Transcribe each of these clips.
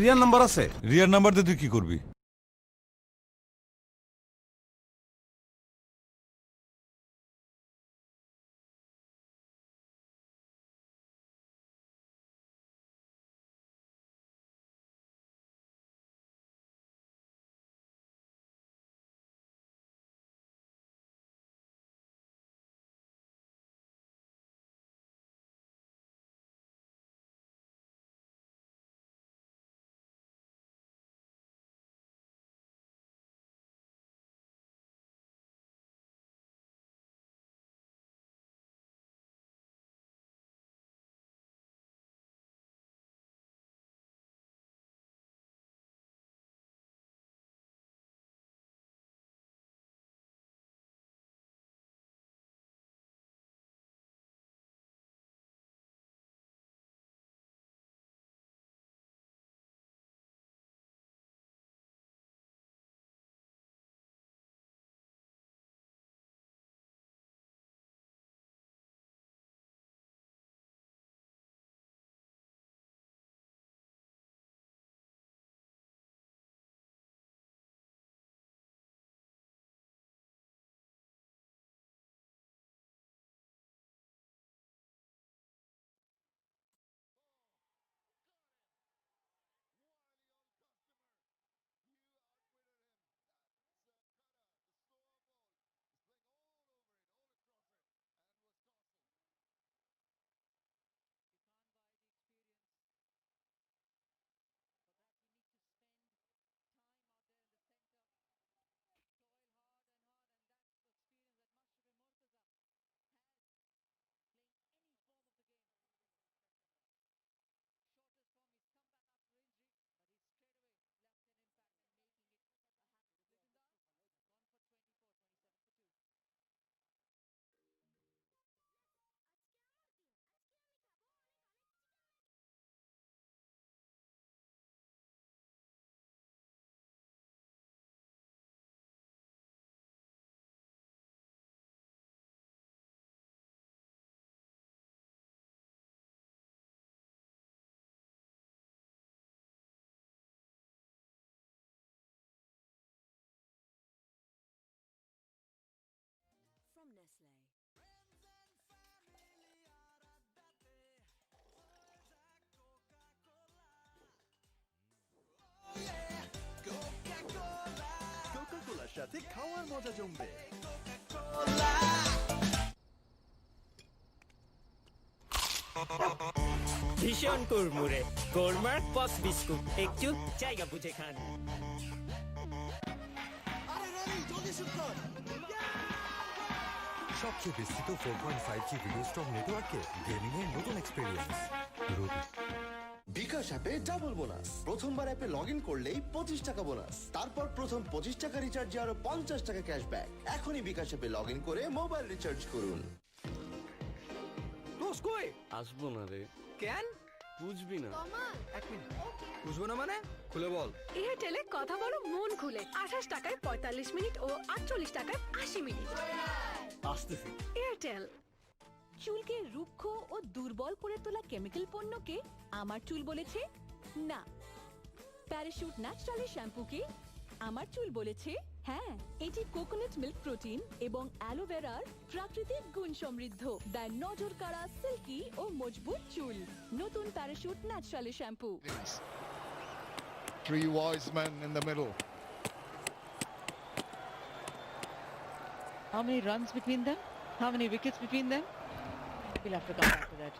রিয়ার number আছে? রিয়ার number দিয়ে তুই কি করবি? From Nestle. কোকা-কোলার সাথে খাওয়ার মজা জমবে। ভীষণ কুড়মুড়ে গোলমার পস বিস্কুট একটু জায়গা বুঝে খান। সবচেয়ে বিস্তৃত 4.5G ভিডিও স্টক নেটওয়ার্কে গেমিং এর নতুন এক্সপেরিয়েন্স। বিকাশ অ্যাপে ডাবল বোনাস। প্রথমবার অ্যাপে লগ ইন করলেই 25 টাকা বোনাস, তারপর প্রথম 25 টাকা রিচার্জে আরো 50 টাকা ক্যাশব্যাক। এখনই বিকাশ অ্যাপে লগ ইন করে মোবাইল রিচার্জ করুন। আসবো না রে। কেন বুঝবি না। 1 মিনিট বুঝবো না মানে খুলে বল। এয়ারটেলে কথা বলো মন খুলে। 28 টাকায় 45 মিনিট ও 48 টাকায় 80 মিনিট। আসতেছি। এয়ারটেল। চুলকে রুক্ষ ও দুর্বল করে তোলা কেমিক্যাল পণ্যকে আমার চুল বলেছে না। প্যারাশুট ন্যাচারাল শ্যাম্পুকে আমার চুল বলেছে হ্যাঁ। এটি কোকোনাট মিল্ক প্রোটিন এবং অ্যালোভেরার প্রাকৃতিক গুণ সমৃদ্ধ, দেয় নজর কাড়া সিল্কি ও মজবুত চুল। নতুন parachute natural shampoo. 3 wise men in the middle. How many runs between them? How many wickets between them? We'll have to come back to that.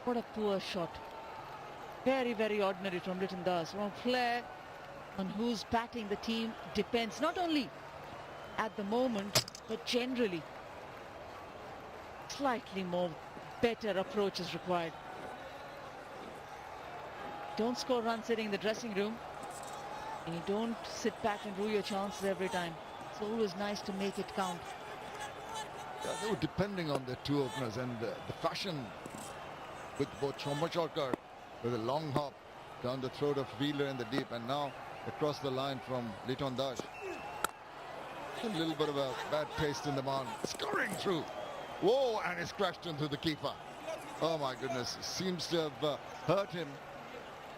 What a poor shot. Very, very ordinary from Lytton Das. One player on whose batting the team depends, not only at the moment, but generally. Slightly more better approach is required. Don't score runs sitting in the dressing room, and you don't sit back and rue your chances every time. It's always nice to make it count. Yeah, they were depending on their two openers, and the fashion with both Chottogram with a long hop down the throat of Wheeler in the deep, and now across the line from Lytton Das. A little bit of a bad taste in the mouth. Scoring through. Whoa, and it's crashed into the keeper. Oh my goodness, seems to have hurt him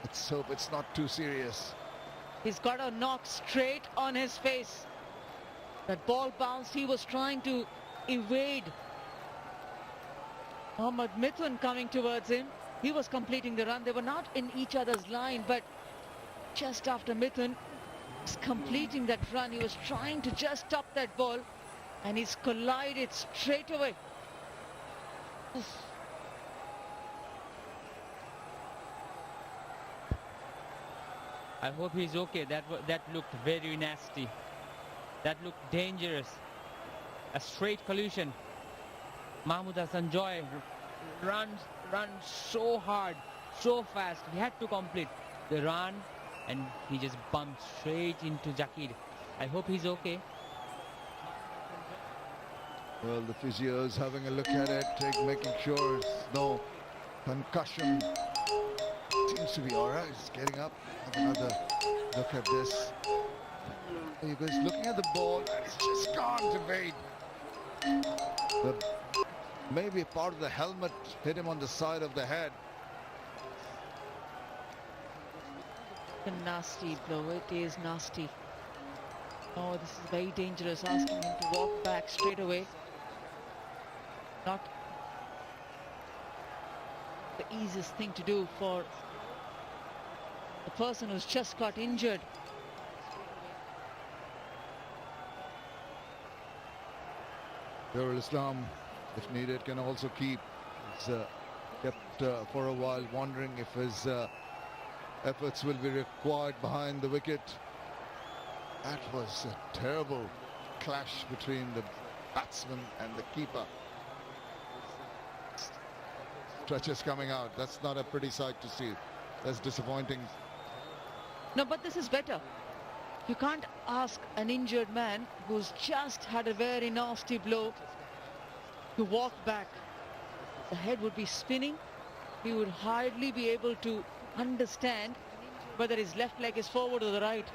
Let's hope it's not too serious. He's got a knock straight on his face. That ball bounced. He was trying to evade Mohammad Mithun coming towards him. He was completing the run. They were not in each other's line, but just after Mithun was completing that run, he was trying to just stop that ball, and he's collided straight away. I hope he's okay. That looked very nasty. That looked dangerous. A straight collision. Mahmoud Hassan Joy runs so hard, so fast. He had to complete the run, and he just bumped straight into Zakir. I hope he's okay. Well, the physio is having a look at it, making sure there's no concussion. Seems to be all right. He's getting up. Have another look at this. He was looking at the ball and he just can't evade. Maybe part of the helmet hit him on the side of the head. A nasty blow. It is nasty. Oh, this is very dangerous. Asking him to walk back straight away. Not the easiest thing to do for the person who's just got injured. Darul Islam, if needed, can also keep. He's kept for a while, wondering if his efforts will be required behind the wicket. That was a terrible clash between the batsman and the keeper. Stretches coming out. That's not a pretty sight to see. That's disappointing. No, but this is better. You can't ask an injured man who's just had a very nasty blow to walk back. The head would be spinning. He would hardly be able to understand whether his left leg is forward or the right.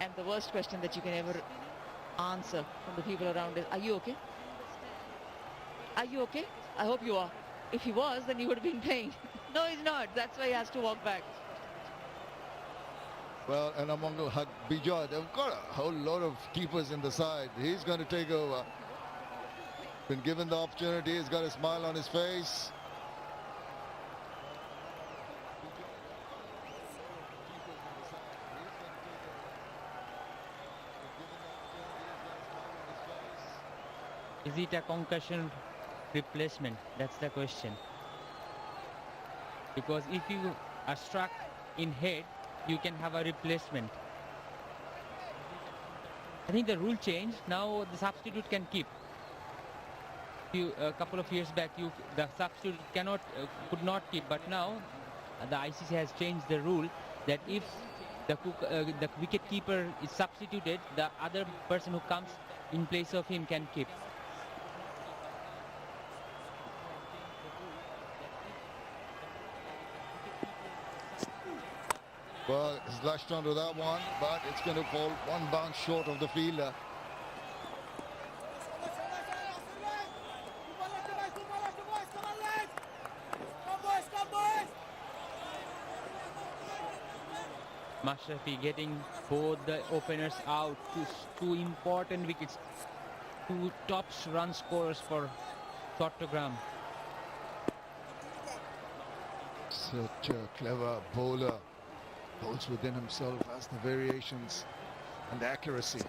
And the worst question that you can ever answer from the people around is, are you okay? Are you okay? I hope you are. If he was, then he would have been playing. No, he's not. That's why he has to walk back. Well, and among Bijoy, they've got a whole lot of keepers in the side. He's going to take over. Been given the opportunity. He's got a smile on his face. Is it a concussion replacement? That's the question. Because if you are struck in head, you can have a replacement. I think the rule changed. Now the substitute can keep. A couple of years back, the substitute could not keep. But now the ICC has changed the rule that if the wicket keeper is substituted, the other person who comes in place of him can keep. Well, he's lashed onto that one, but it's going to fall one bounce short of the fielder. Mashrafi getting both the openers out. Two important wickets. Two top run scorers for Chottogram. Such a clever bowler. Bowls within himself, has the variations and the accuracy.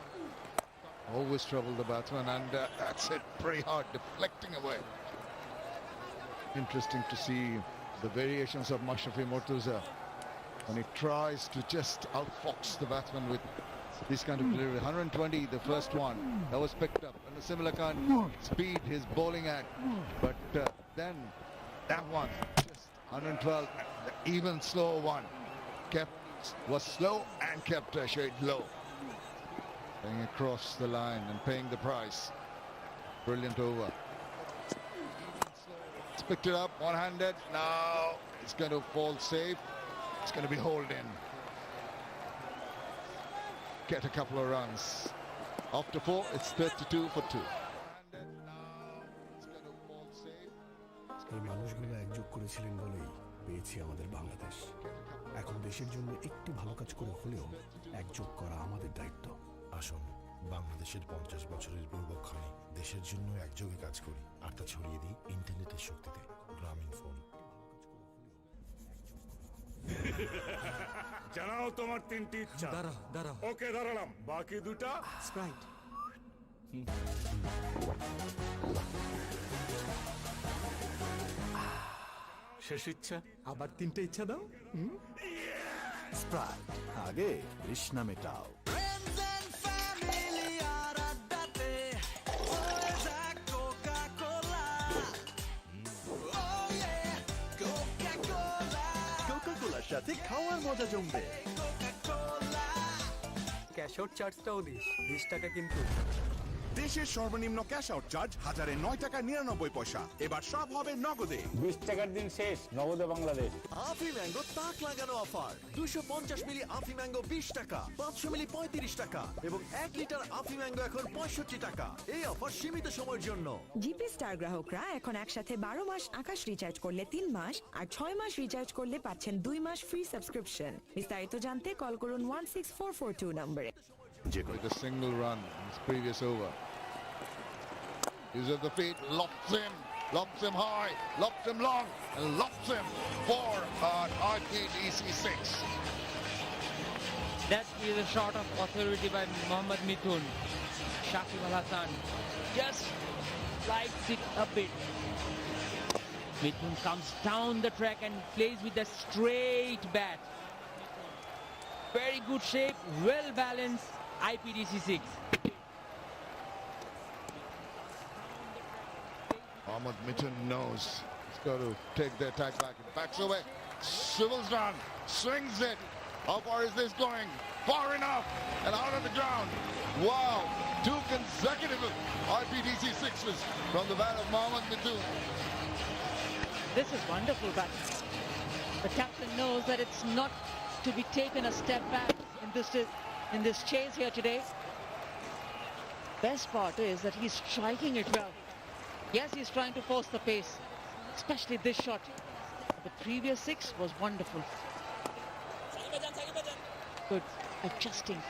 Always trouble the batsman, and that's it, pretty hard, deflecting away. Interesting to see the variations of Mashrafi Mortuza when he tries to just outfox the batsman with this kind of delivery. 120, the first one, that was picked up, and a similar kind of speed he's bowling at. But then that one, just 112, the even slower one, was slow and kept a shade low. Going across the line and paying the price. Brilliant over. It's picked it up, one-handed. Now it's going to fall safe. It's going to be hauled in. Get a couple of runs. After 4, it's 32 for 2. এই মানুষগুলো একযোগ করে করেছিলেন বলেই পেয়েছি আমাদের বাংলাদেশ। এখন দেশের জন্য একটি ভালো কাজ করে হলেও একযোগ করা আমাদের দায়িত্ব। আসুন বাংলাদেশের 50 বছরের গৌরবক্ষণে দেশের জন্য একযোগে কাজ করি আর তা ছড়িয়ে দিই ইন্টারনেটের শক্তিতে। গ্রামীণ ফোন। জানাও তোমার 3টি ইচ্ছা। দাঁড়া ওকে দাঁড়ালাম, বাকি দুটা স্প্রাইট। শেষ ইচ্ছা। আবার 3টে ইচ্ছা দাও। স্প্রাইট, আগে তৃষ্ণা মেটাও। কোকা-কোলার সাথে খাওয়ার মজা জমবে। ক্যাশ আউট চার্জটাও দিস, 20 টাকা কিন্তু। দেশের সর্বনিম্ন ক্যাশ আউট চার্জ 1099 টাকা 99 পয়সা। এবার সব হবে নগদে। 20 টাকার দিন শেষ, নগদে বাংলাদেশ। আফি ম্যাঙ্গো তাক লাগানো অফার। 250 মিলি আফি ম্যাঙ্গো 20 টাকা, 500 মিলি 35 টাকা এবং 1 লিটার আফি ম্যাঙ্গো এখন 65 টাকা। এই অফার সীমিত সময়ের জন্য। জিপি স্টার গ্রাহকরা এখন একসাথে 12 মাস আকাশ রিচার্জ করলে 3 মাস আর 6 মাস রিচার্জ করলে পাচ্ছেন 2 মাস ফ্রি সাবস্ক্রিপশন। বিস্তারিত জানতে কল করুন 16442 নম্বরে। With a single run in his previous over. Use of the feet, lofts him high, lofts him long, and lofts him for IPDC 6. That is a shot of authority by Mohammad Mithun. Shakib Al Hasan just slides it a bit. Mithun comes down the track and plays with a straight bat. Very good shape, well balanced. IPDC 6. Mohammad Mithun knows he's got to take the attack back. It backs away, swivels down, swings it. How far is this going? Far enough and out of the ground. Wow, 2 consecutive IPDC 6s from the bat of Mohammad Mithun. This is wonderful batting. The captain knows that it's not to be taken a step back in this chase here today. Best part is that he's striking it well. Yes, he's trying to force the pace, especially this shot. The previous 6 was wonderful. Good adjusting.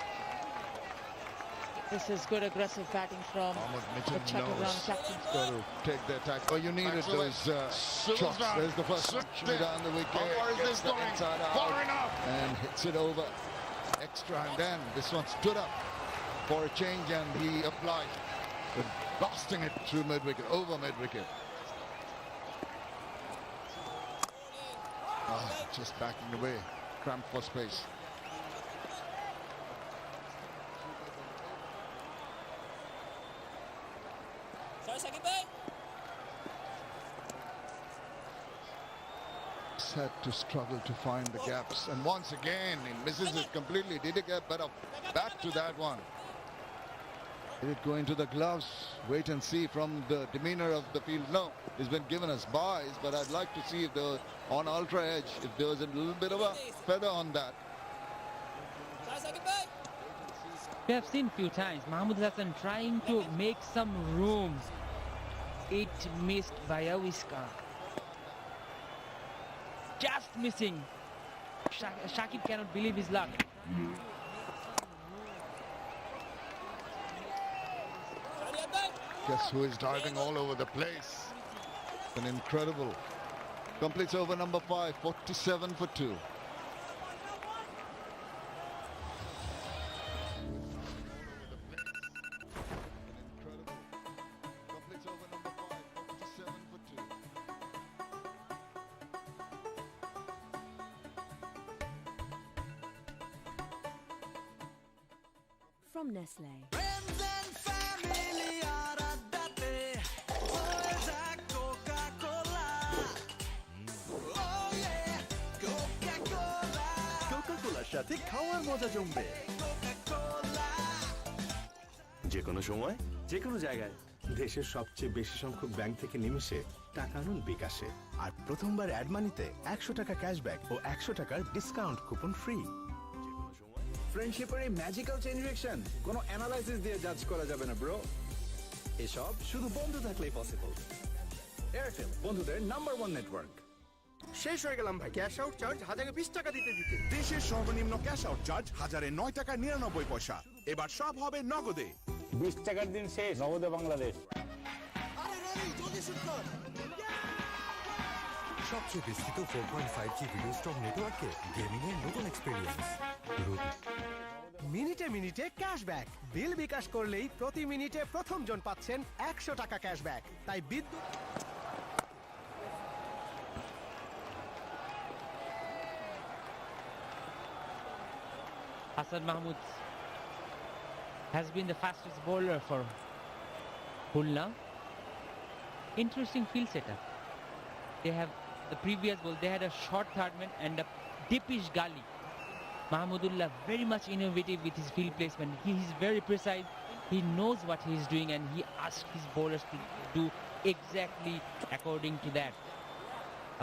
This is good aggressive batting from the Chattogram captain. He's got to take the attack. Oh, you needed those shots. There's the first one. Down the wicket. How far is this going? Inside out. Far enough. And hits it over. Extra, and then this one stood up for a change and he applied, but blasting it through mid-wicket, over mid-wicket. Just backing away, cramped for space. Had to struggle to find the gaps, and once again he misses it completely. Did he get better back to that one? Did it go into the gloves? Wait and see from the demeanor of the field. No, he's been given us buys, but I'd like to see if there was on ultra edge, if there was a little bit of a feather on that. We have seen few times Mahmood Hassan trying to make some room. It missed by a whisker. Just missing. Shakib cannot believe his luck. Guess who is diving all over the place? An incredible. Completes over number 5, 47 for 2. From Nestle. কোকা-কোলার সাথে খাওয়ার মজা জমবে। যে কোনো সময় যে কোনো জায়গায় দেশের সবচেয়ে বেশি সংখ্যক ব্যাংক থেকে নিমেষে টাকা আনুন বিকাশে। আর প্রথমবার অ্যাড মানিতে 100 টাকা ক্যাশব্যাক ও 100 টাকার ডিসকাউন্ট কুপন ফ্রি। ফ্রেন্ডশিপের এই ম্যাজিক্যাল চেইন রিঅ্যাকশন কোনো অ্যানালাইসিস দিয়ে জাজ করা যাবে না ব্রো। এসব শুধু বন্ধু থাকলেই পসিবল। এয়ারটেল, বন্ধুদের নাম্বার 1 নেটওয়ার্ক। শেষ হয়ে গেলাম ভাই, ক্যাশ আউট চার্জ 1020 টাকা দিতে দিতে। দেশের সর্বনিম্ন ক্যাশ আউট চার্জ 1009 টাকা 99 পয়সা। এবার সব হবে নগদে। 20 টাকার দিন শেষ, নগদে বাংলাদেশ। সবচেয়ে বিস্তৃত 4.5G ভিডিও স্টক নেটওয়ার্কে গেমিং এর নতুন এক্সপেরিয়েন্স। মিনিটে মিনিটে ক্যাশব্যাক। বিল বিকাশ করলেই প্রতি মিনিটে প্রথম জন পাচ্ছেন 100 টাকা ক্যাশব্যাক। তাই বিদ্যুৎ Hassan Mahmood has been the fastest bowler for Khulna. Interesting field setup. They have the previous ball, they had a short third man and a deepish gully. Mahmudullah very much innovative with his field placement. He is very precise. He knows what he is doing and he asks his bowlers to do exactly according to that.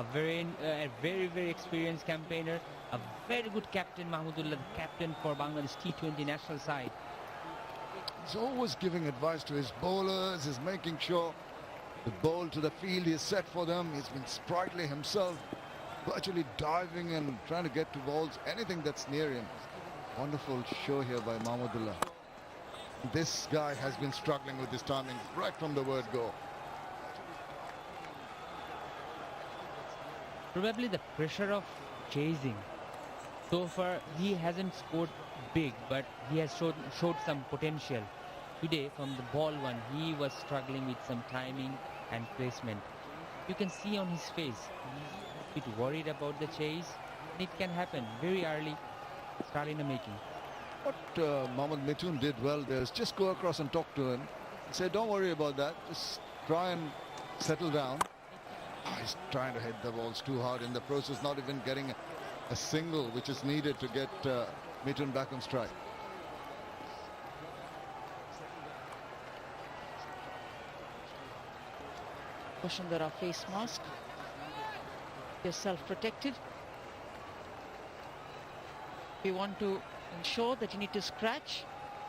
A very experienced campaigner, a very good captain, Mahmudullah, the captain for Bangladesh T20 national side. He's always giving advice to his bowlers. He's making sure the bowl to the field is set for them. He's been sprightly himself, virtually diving and trying to get to balls, anything that's near him. Wonderful show here by Mahmudullah. This guy has been struggling with his timing right from the word go. Probably the pressure of chasing. So far, he hasn't scored big, but he has showed some potential. Today, from the ball one, he was struggling with some timing and placement. You can see on his face, he's a bit worried about the chase. It can happen very early, start in the making. What Mohammad Mithun did well there is just go across and talk to him. Say, don't worry about that. Just try and settle down. He's trying to hit the balls too hard in the process, not even getting a single which is needed to get Mithun back on strike. Vasundhara face mask. You're self-protected. If you want to ensure that you need to scratch,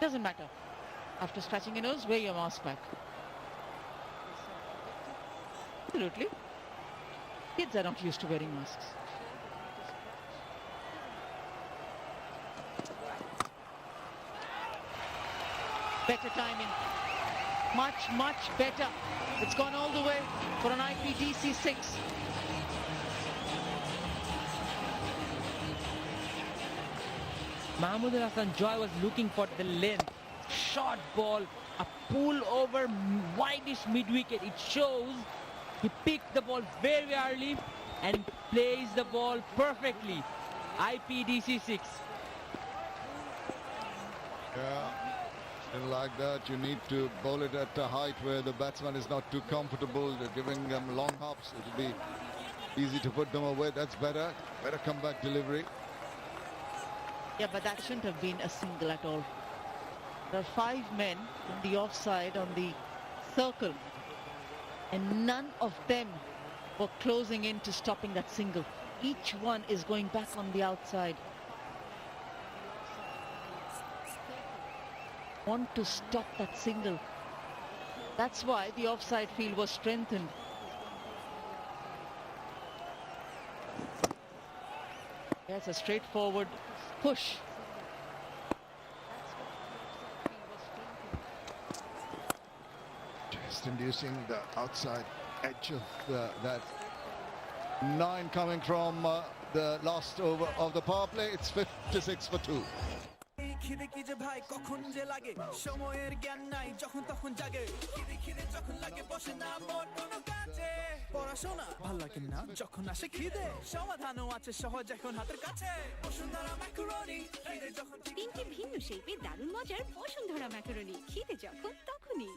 doesn't matter. After scratching your nose, wear your mask back. Absolutely. Kids are not used to wearing masks. Better timing. Much better. It's gone all the way for an IPDC 6. Mahmood Hassan Joy was looking for the length. Short ball, a pull over wideish mid-wicket. It shows he picked the ball very early and plays the ball perfectly. IPDC 6. Yeah, like that, you need to bowl it at a height where the batsman is not too comfortable. They're giving them long hops. It'll be easy to put them away. That's better. Better comeback delivery. Yeah, but that shouldn't have been a single at all. There are 5 men in the offside on the circle, and none of them were closing in to stopping that single. Each one is going back on the outside. Want to stop that single. That's why the offside field was strengthened. Yes, a straightforward push. Just inducing the outside edge of that 9 coming from the last over of the power play. It's 56 for 2. খিদে কি যে ভাই কখন যে লাগে সময়ের জ্ঞান নাই যখন তখন জাগে খিদে যখন লাগে বসে না মন কোনো কাজে পড়াশোনা ভালো লাগে না যখন আসে খিদে সমাধানও আছে সহজ এখন হাতের কাছে বসুন্ধরা ম্যাকারনি খিদে যখন 3টি ভিন্ন শেপে দারুণ মজার বসুন্ধরা ম্যাকারনি খিদে যখন তখনই।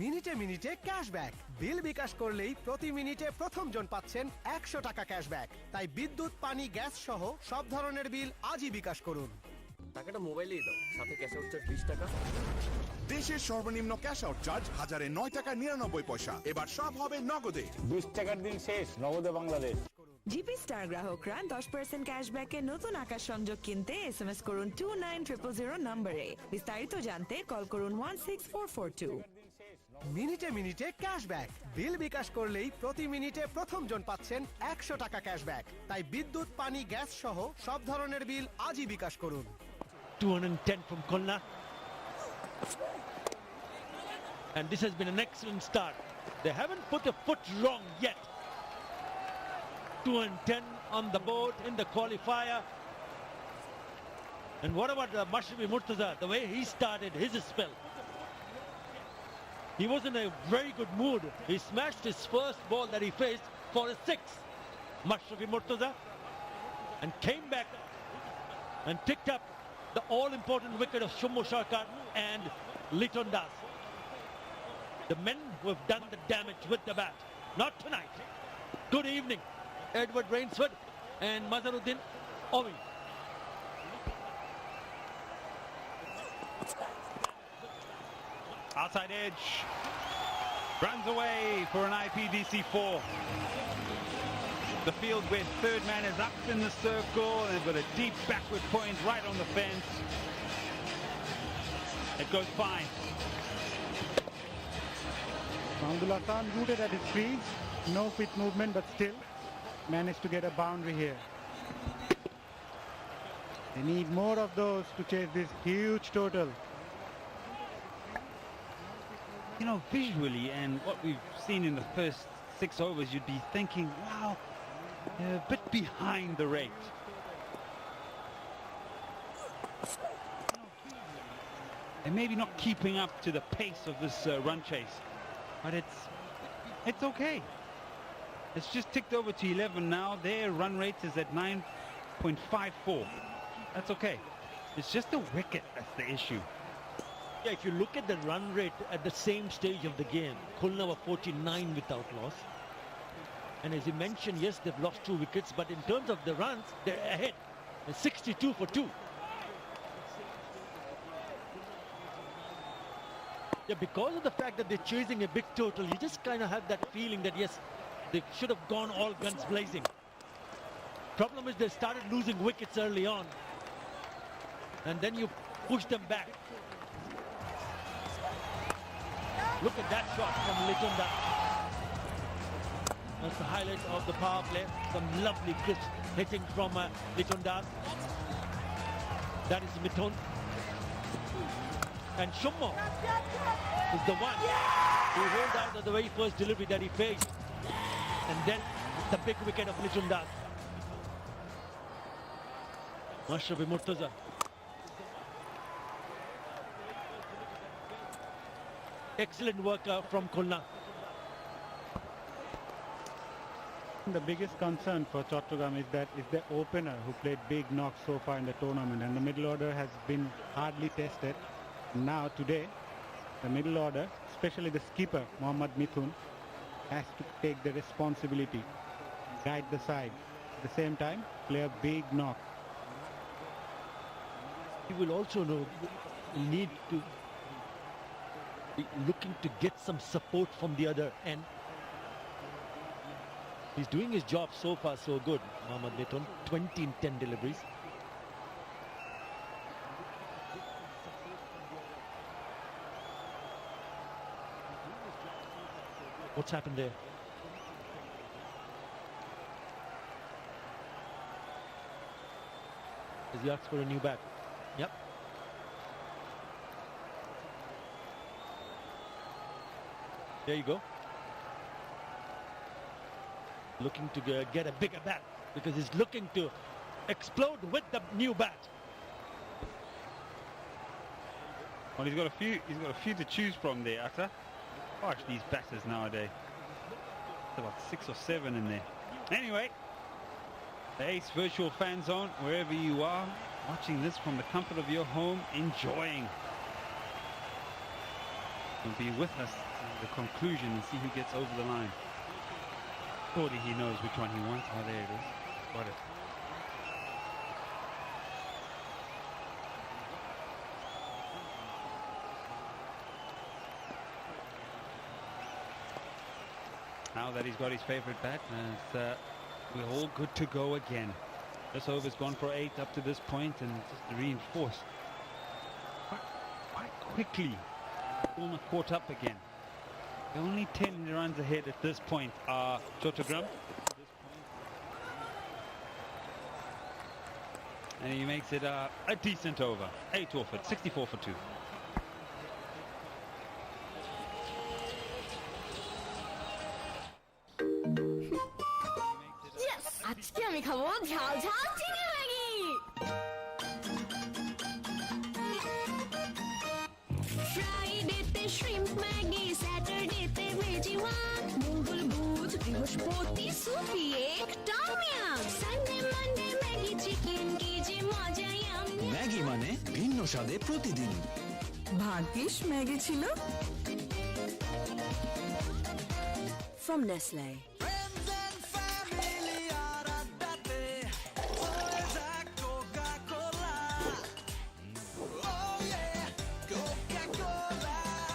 মিনিটে মিনিটে ক্যাশব্যাক। বিল বিকাশ করলেই প্রতি মিনিটে প্রথম জন পাচ্ছেন 100 টাকা ক্যাশব্যাক। তাই বিদ্যুৎ, পানি, গ্যাস সহ সব ধরনের বিল আজই বিকাশ করুন। টাকাটা মোবাইলেই দাও, সাথে ক্যাশ আউট চার্জ 20 টাকা। দেশের সর্বনিম্ন ক্যাশ আউট চার্জ 1009 টাকা 99 পয়সা। এবার সব হবে নগদে। 20 টাকার দিন শেষ, নগদে বাংলাদেশ। জিপি স্টার গ্রাহকরা 10% ক্যাশব্যাকে নতুন আকাশ সংযোগ কিনতে এসএমএস করুন 29000 নম্বরে। বিস্তারিত জানতে কল করুন 16442। মিনিটে মিনিটে ক্যাশব্যাক বিল বিকাশ করলেই প্রতি মিনিটে প্রথম জন পাচ্ছেন 100 টাকা ক্যাশব্যাক তাই বিদ্যুৎ পানি গ্যাস সহ সব ধরনের বিল আজই বিকাশ করুন 210 from Khulna. And this has been an excellent start. They haven't put a foot wrong yet. 210 on the board in the qualifier. And what about Mashrafi Murtaza, the way he started his spell? He was in a very good mood. He smashed his first ball that he faced for a 6, Mashrafi Murtaza, and came back and picked up the all-important wicket of Shummo Sharkar and Liton Das. The men who have done the damage with the bat. Not tonight. Good evening, Edward Rainsford and Mazharuddin Ovi. Outside edge. Runs away for an IPDC4. The field where third man is up in the circle and they've got a deep backward point right on the fence. It goes fine. Mahmudullah Khan rooted at his crease, no fit movement, but still managed to get a boundary here. They need more of those to chase this huge total. You know, visually and what we've seen in the first 6 overs, you'd be thinking, wow, they're a bit behind the rate. They're maybe not keeping up to the pace of this run chase. But it's okay. It's just ticked over to 11 now. Their run rate is at 9.54. That's okay. It's just the wicket that's the issue. Yeah, if you look at the run rate at the same stage of the game, Khulna were 49 without loss. And as you mentioned, yes, they've lost 2 wickets, but in terms of the runs, they're ahead. They're 62 for 2. Yeah, because of the fact that they're chasing a big total, you just kind of have that feeling that, yes, they should have gone all guns blazing. Problem is they started losing wickets early on. And then you push them back. Look at that shot from Litonda. That's the highlight of the power play. Some lovely crisp hitting from Litonda. That is Mithun. And Shummo is the one who rolled out at the very first delivery that he faced. And then the big wicket of Liton Das. Mashrafi Murtaza. Excellent work from Khulna. The biggest concern for Chottogram is that it's the opener who played big knocks so far in the tournament, and the middle order has been hardly tested. Now today, the middle order, especially the skipper Mohammad Mithun, has to take the responsibility, guide the side. At the same time, play a big knock. He will also need to be looking to get some support from the other end. He's doing his job so far so good, Mohammad Mithun, 20 in 10 deliveries. What's happened there? Has he asked for a new bat? Yep. There you go. Looking to get a bigger bat because he's looking to explode with the new bat. Well, he's got a few to choose from there, Atta. Gosh, these batters nowadays. There's about 6 or 7 in there. Anyway, the Ace Virtual Fan Zone, wherever you are, watching this from the comfort of your home, enjoying. And be with us to the conclusion and see who gets over the line. Surely he knows which one he wants. Oh, there it is. Got it. Now that he's got his favorite bat, we're all good to go again. This over's gone for 8 up to this point, and just to reinforce quite quickly. Khulna caught up again. Only 10 runs ahead at this point are Chottogram. And he makes it a decent over. 8 off it, 64 for 2. আজকে আমি খাবো ঝাল ঝাল চিংড়ি Maggi. ফ্রাইডেতে shrimp Maggi, স্যাটারডেতে veggie one, মঙ্গল বুধ বৃহস্পতি সুপি এক tom yum, Sunday Monday Maggi chicken, কি যে মজা ইয়াম। ম্যাগি মানে ভিন্ন স্বাদে প্রতিদিন। ভাগ্যিস ম্যাগি ছিল। From Nestle.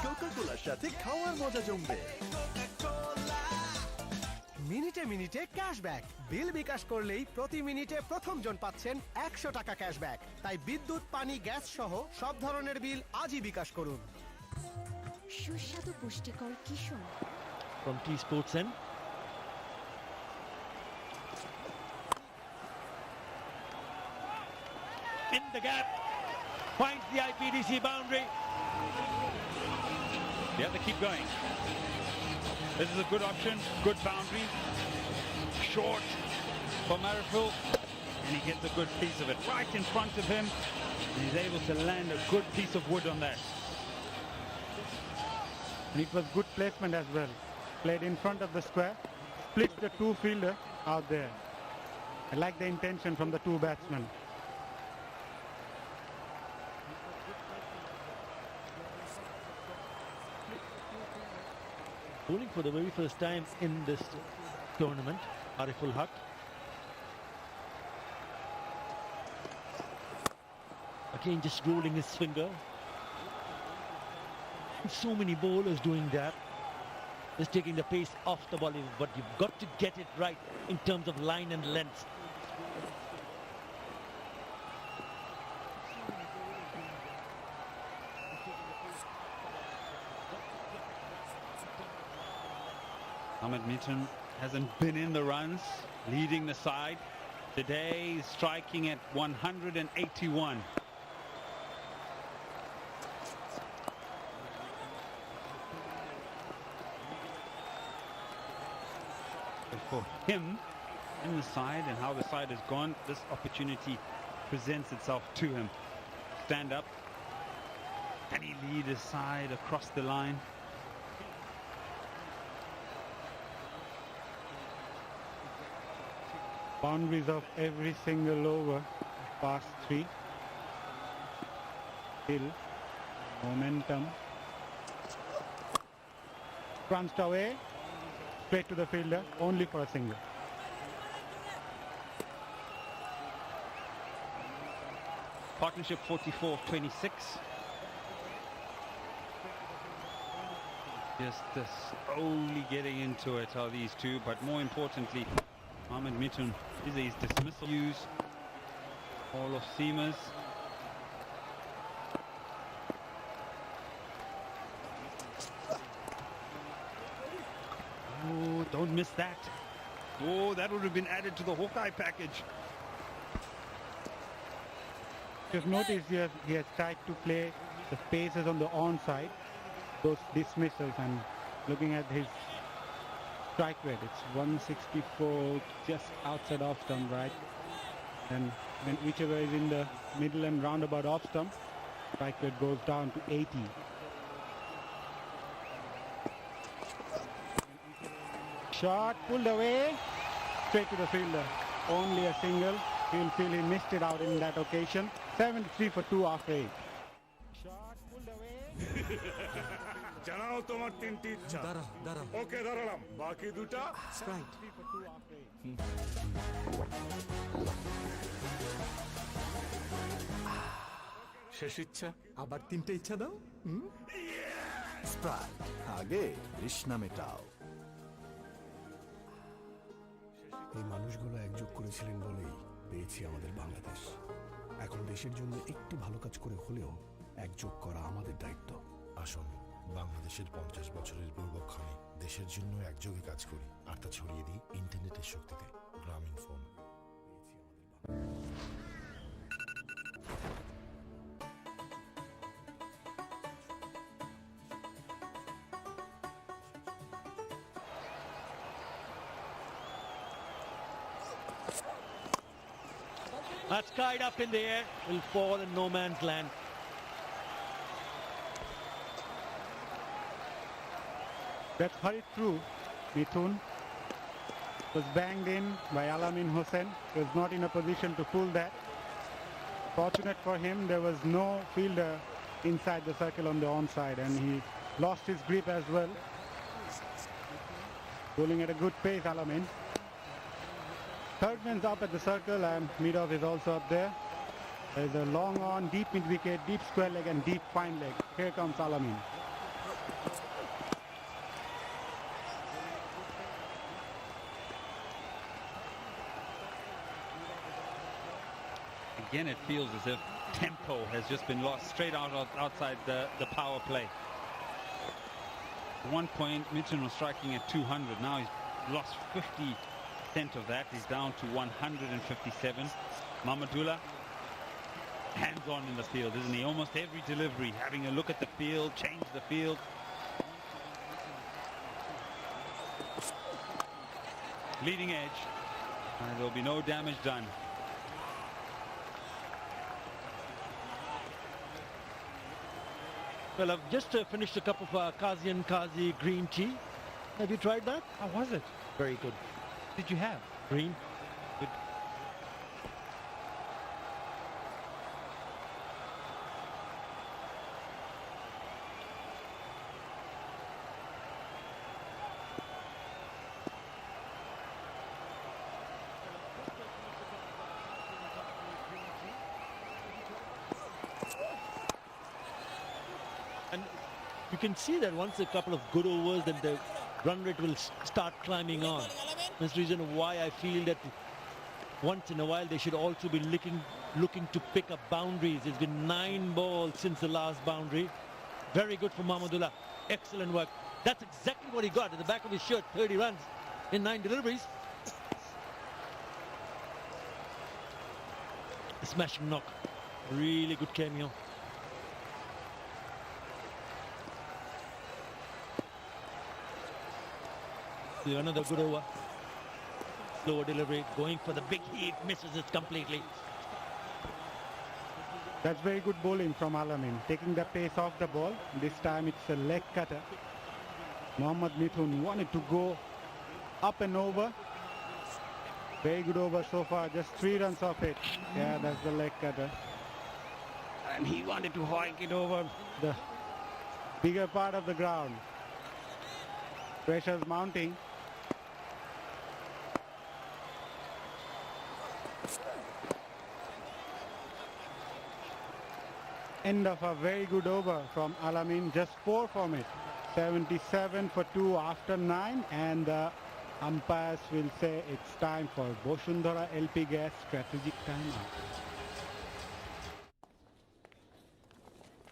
কোকা-কোলার সাথে খাওয়ার মজা জমবে। মিনিটে মিনিটে ক্যাশব্যাক। বিল বিকাশ করলেই প্রতি মিনিটে প্রথম জন পাচ্ছেন 100 টাকা ক্যাশব্যাক। তাই বিদ্যুৎ, পানি, গ্যাস সহ সব ধরনের বিল আজই বিকাশ করুন। সুস্বাদু পুষ্টিকর কিশোর। From T Sports N. In the gap, finds the IPDC boundary. They have to keep going. This is a good option, good boundary. Short for Mariful, and he gets a good piece of it right in front of him. And he's able to land a good piece of wood on that. And it was good placement as well. Played in front of the square, splits the two fielder out there. I like the intention from the two batsmen. Bowling for the very first time in this tournament, Ariful Haq. Again, just rolling his finger. So many bowlers doing that. Just taking the pace off the ball, but you've got to get it right in terms of line and length. Ahmed Mitchell hasn't been in the runs, leading the side. Today he's striking at 181. For him in the side and how the side has gone, this opportunity presents itself to him. Stand up. Can he lead his side across the line? Boundaries of every single over past 3. Still momentum. Crunched away, straight to the fielder, only for a single. Partnership 44-26. Just slowly getting into it are these two, but more importantly, Ahmed Mitchell is his dismissal use. All of seamers. Oh, don't miss that. Oh, that would have been added to the Hawkeye package. Just notice he has tried to play the spaces on the onside, those dismissals, and looking at his strike rate, it's 164, just outside off stump, right? And when whichever is in the middle and roundabout off stump, strike rate goes down to 80. Shot pulled away, straight to the fielder. Only a single. He'll feel he missed it out in that occasion. 73 for 2 after 8. জানাও তোমার তিনটি ইচ্ছা। ওকে দাঁড়ালাম, বাকি দুটা শেষ ইচ্ছা, আবার তিনটে ইচ্ছা দাও। স্প্রাইট, আগে তৃষ্ণা মেটাও। এই মানুষগুলো একযোগ করেছিলেন বলেই পেয়েছি আমাদের বাংলাদেশ। এখন দেশের জন্য একটু ভালো কাজ করে হলেও একযোগ করা আমাদের দায়িত্ব। আসুন বাংলাদেশের 50 বছরের পূর্বক্ষণে দেশের জন্য একযোগে কাজ করি আর তা ছড়িয়ে দিই ইন্টারনেটের শক্তিতে। গ্রামীণ phone. That's tied up in the air, will fall in no man's land. That's hurried through. Mithun was banged in by Alamin Hossain. He was not in a position to pull that. Fortunate for him, there was no fielder inside the circle on the onside, and he lost his grip as well. Bowling at a good pace, Alamin. Third man's up at the circle, and Midov is also up there. There's a long on, deep mid wicket, deep square leg, and deep fine leg. Here comes Alamin. Again, it feels as if tempo has just been lost straight outside the power play. At one point, Mitchell was striking at 200. Now he's lost 50% of that. He's down to 157. Mahmudullah, hands-on in the field, isn't he? Almost every delivery, having a look at the field, change the field. Leading edge. There'll be no damage done. Well, I've just finished a cup of Kazi and Kazi green tea. Have you tried that? How was it? Very good. What did you have? Green. Good. And you can see that once a couple of good overs, then the run rate will start climbing on. That's the reason why I feel that once in a while they should also be looking to pick up boundaries. It's been 9 balls since the last boundary. Very good for Mahmudullah. Excellent work. That's exactly what he got in the back of his shirt. 30 runs in 9 deliveries. A smashing knock. Really good cameo. Another good over. Slower delivery, going for the big heave, misses it completely. That's very good bowling from Alamin, taking the pace off the ball. This time it's a leg cutter. Mohammad Mithun wanted to go up and over. Very good over so far, just 3 runs off it. Yeah, that's the leg cutter. And he wanted to hoik it over the bigger part of the ground. Pressure's mounting. End of a very good over from Alamin, just 4 from it. 77 for 2 after 9, and the umpires will say it's time for Boshundhara LP Gas strategic timeout.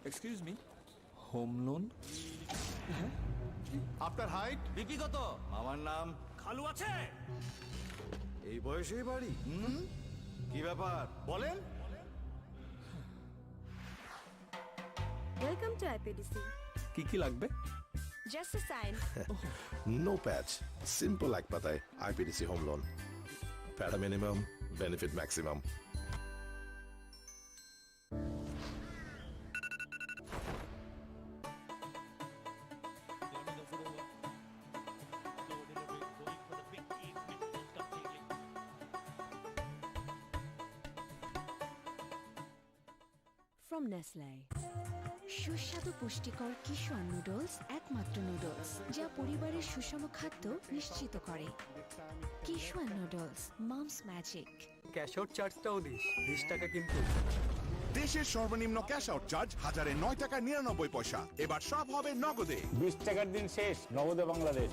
Excuse me, home loan? আপনার height? বিক্রি কত? আমার নাম খালু আছে? এই বয়সেই বাড়ি? কি ব্যাপার বলেন? Welcome to IPDC. কি কি লাগবে? Just a sign. নো প্যাচ, সিম্পল এক পাতায় আইপিডিসি হোম লোন। প্যারা minimum, benefit maximum. From Nestle. সুস্বাদু পুষ্টিকর কিশোর নুডলস, একমাত্র নুডলস যা পরিবারের সুষম খাদ্য নিশ্চিত করে। কিশোর noodles, Mom's magic. Cash out চার্জটাও দিস, 20 টাকা কিন্তু। দেশের সর্বনিম্ন ক্যাশ আউট চার্জ 1009 টাকা 99 পয়সা। এবার সব হবে নগদে। 20 টাকার দিন শেষ, নগদে বাংলাদেশ।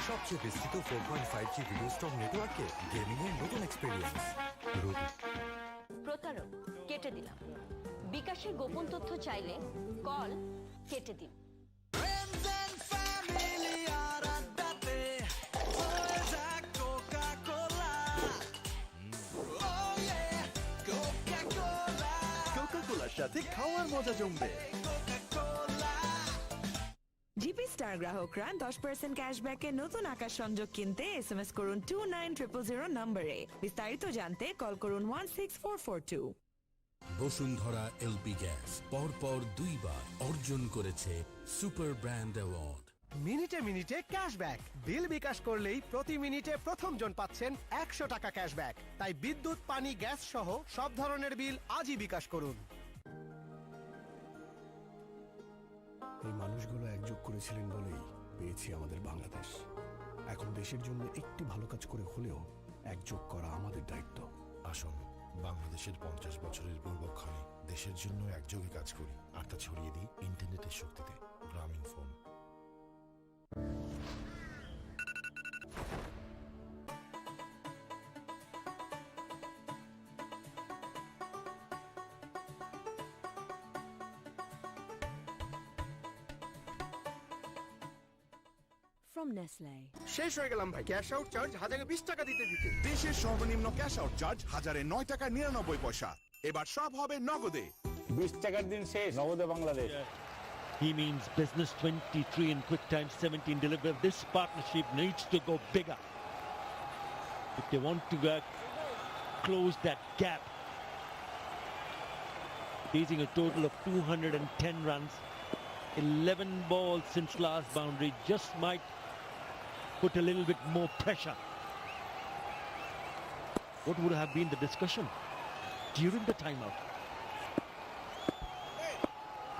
সবচেয়ে বিস্তৃত 4.5G ভিডিও স্ট্রং নেটওয়ার্কে গেমিং এর নতুন এক্সপেরিয়েন্স। প্রতারক কেটে দিলাম। বিকাশের গোপন তথ্য চাইলে কল কেটে দিন। কোকা-কোলার সাথে খাওয়ার মজা জমবে। জিপি স্টার গ্রাহকরা 10% ক্যাশব্যাকে নতুন আকাশ সংযোগ কিনতে এসএমএস করুন 29000 নম্বরে। বিস্তারিত জানতে কল করুন 16442। বসুন্ধরা এলপি গ্যাস পরপর 2 বার অর্জন করেছে সুপার ব্র্যান্ড অ্যাওয়ার্ড। মিনিটে মিনিটে ক্যাশব্যাক। বিল বিকাশ করলেই প্রতি মিনিটে প্রথম জন পাচ্ছেন 100 টাকা ক্যাশব্যাক। তাই বিদ্যুৎ, পানি, গ্যাস সহ সব ধরনের বিল আজই বিকাশ করুন। এই মানুষগুলো একযোগ করেছিলেন বলেই পেয়েছি আমাদের বাংলাদেশ। এখন দেশের জন্য একটি ভালো কাজ করে হলেও একযোগ করা আমাদের দায়িত্ব। আসুন বাংলাদেশের 50 বছরের পূর্বক্ষণে দেশের জন্য একযোগে কাজ করি আর তা ছড়িয়ে দিই ইন্টারনেটের শক্তিতে। গ্রামীণ ফোন। From Nestle. শেষ হয়ে গেলাম ভাই, ক্যাশ আউট চার্জ 1020 টাকা দিতে দিতে। দেশের সর্বনিম্ন ক্যাশ আউট চার্জ 1009 টাকা 99 পয়সা। এবার সব হবে নগদে। 20 টাকার দিন শেষ, নগদে Bangladesh. He means business 23 and quick time 17 deliver. This partnership needs to go bigger if they want to close that gap. Chasing a total of 210 runs, 11 balls since last boundary, just might put a little bit more pressure. What would have been the discussion during the timeout?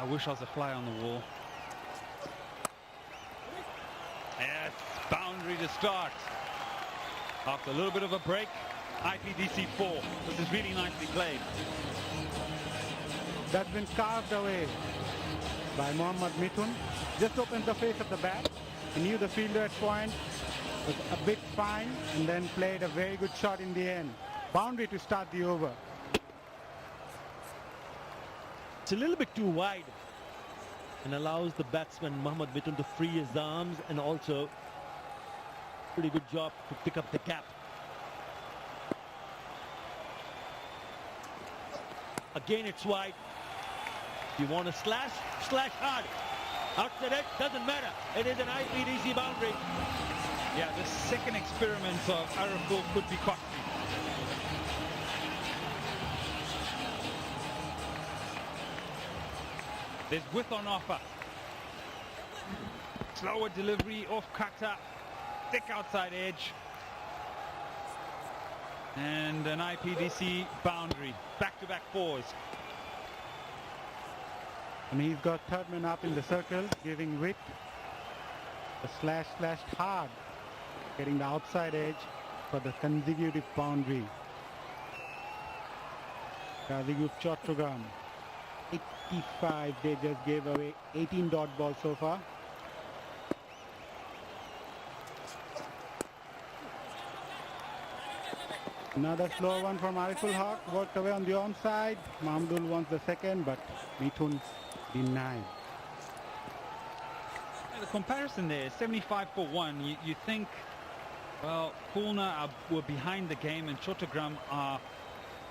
I wish I was a fly on the wall. Yes, boundary to start. After a little bit of a break, IPDC 4. This is really nicely played. That's been carved away by Mohammad Mithun. Just opens the face of the bat. He knew the fielder at point, was a bit fine, and then played a very good shot in the end. Boundary to start the over. It's a little bit too wide and allows the batsman Mohammad Mithun to free his arms, and also pretty good job to pick up the gap. Again it's wide. You want to slash hard. Outside it, doesn't matter. It is an IPDC boundary. Yeah, the second experiment of Araful could be costly. There's width on offer. Slower delivery off cutter. Thick outside edge. And an IPDC boundary. Back-to-back fours. And he's got third man up in the circle, giving width. The slashed hard, getting the outside edge for the consecutive boundary. Consecutive Chottogram. 85, they just gave away 18 dot balls so far. Another slow one from Ariful Haq, worked away on the onside. Mahmudul wants the second, but Mithun denied. The comparison there, 75 for 1. You think, well, Khulna were behind the game and Chottogram are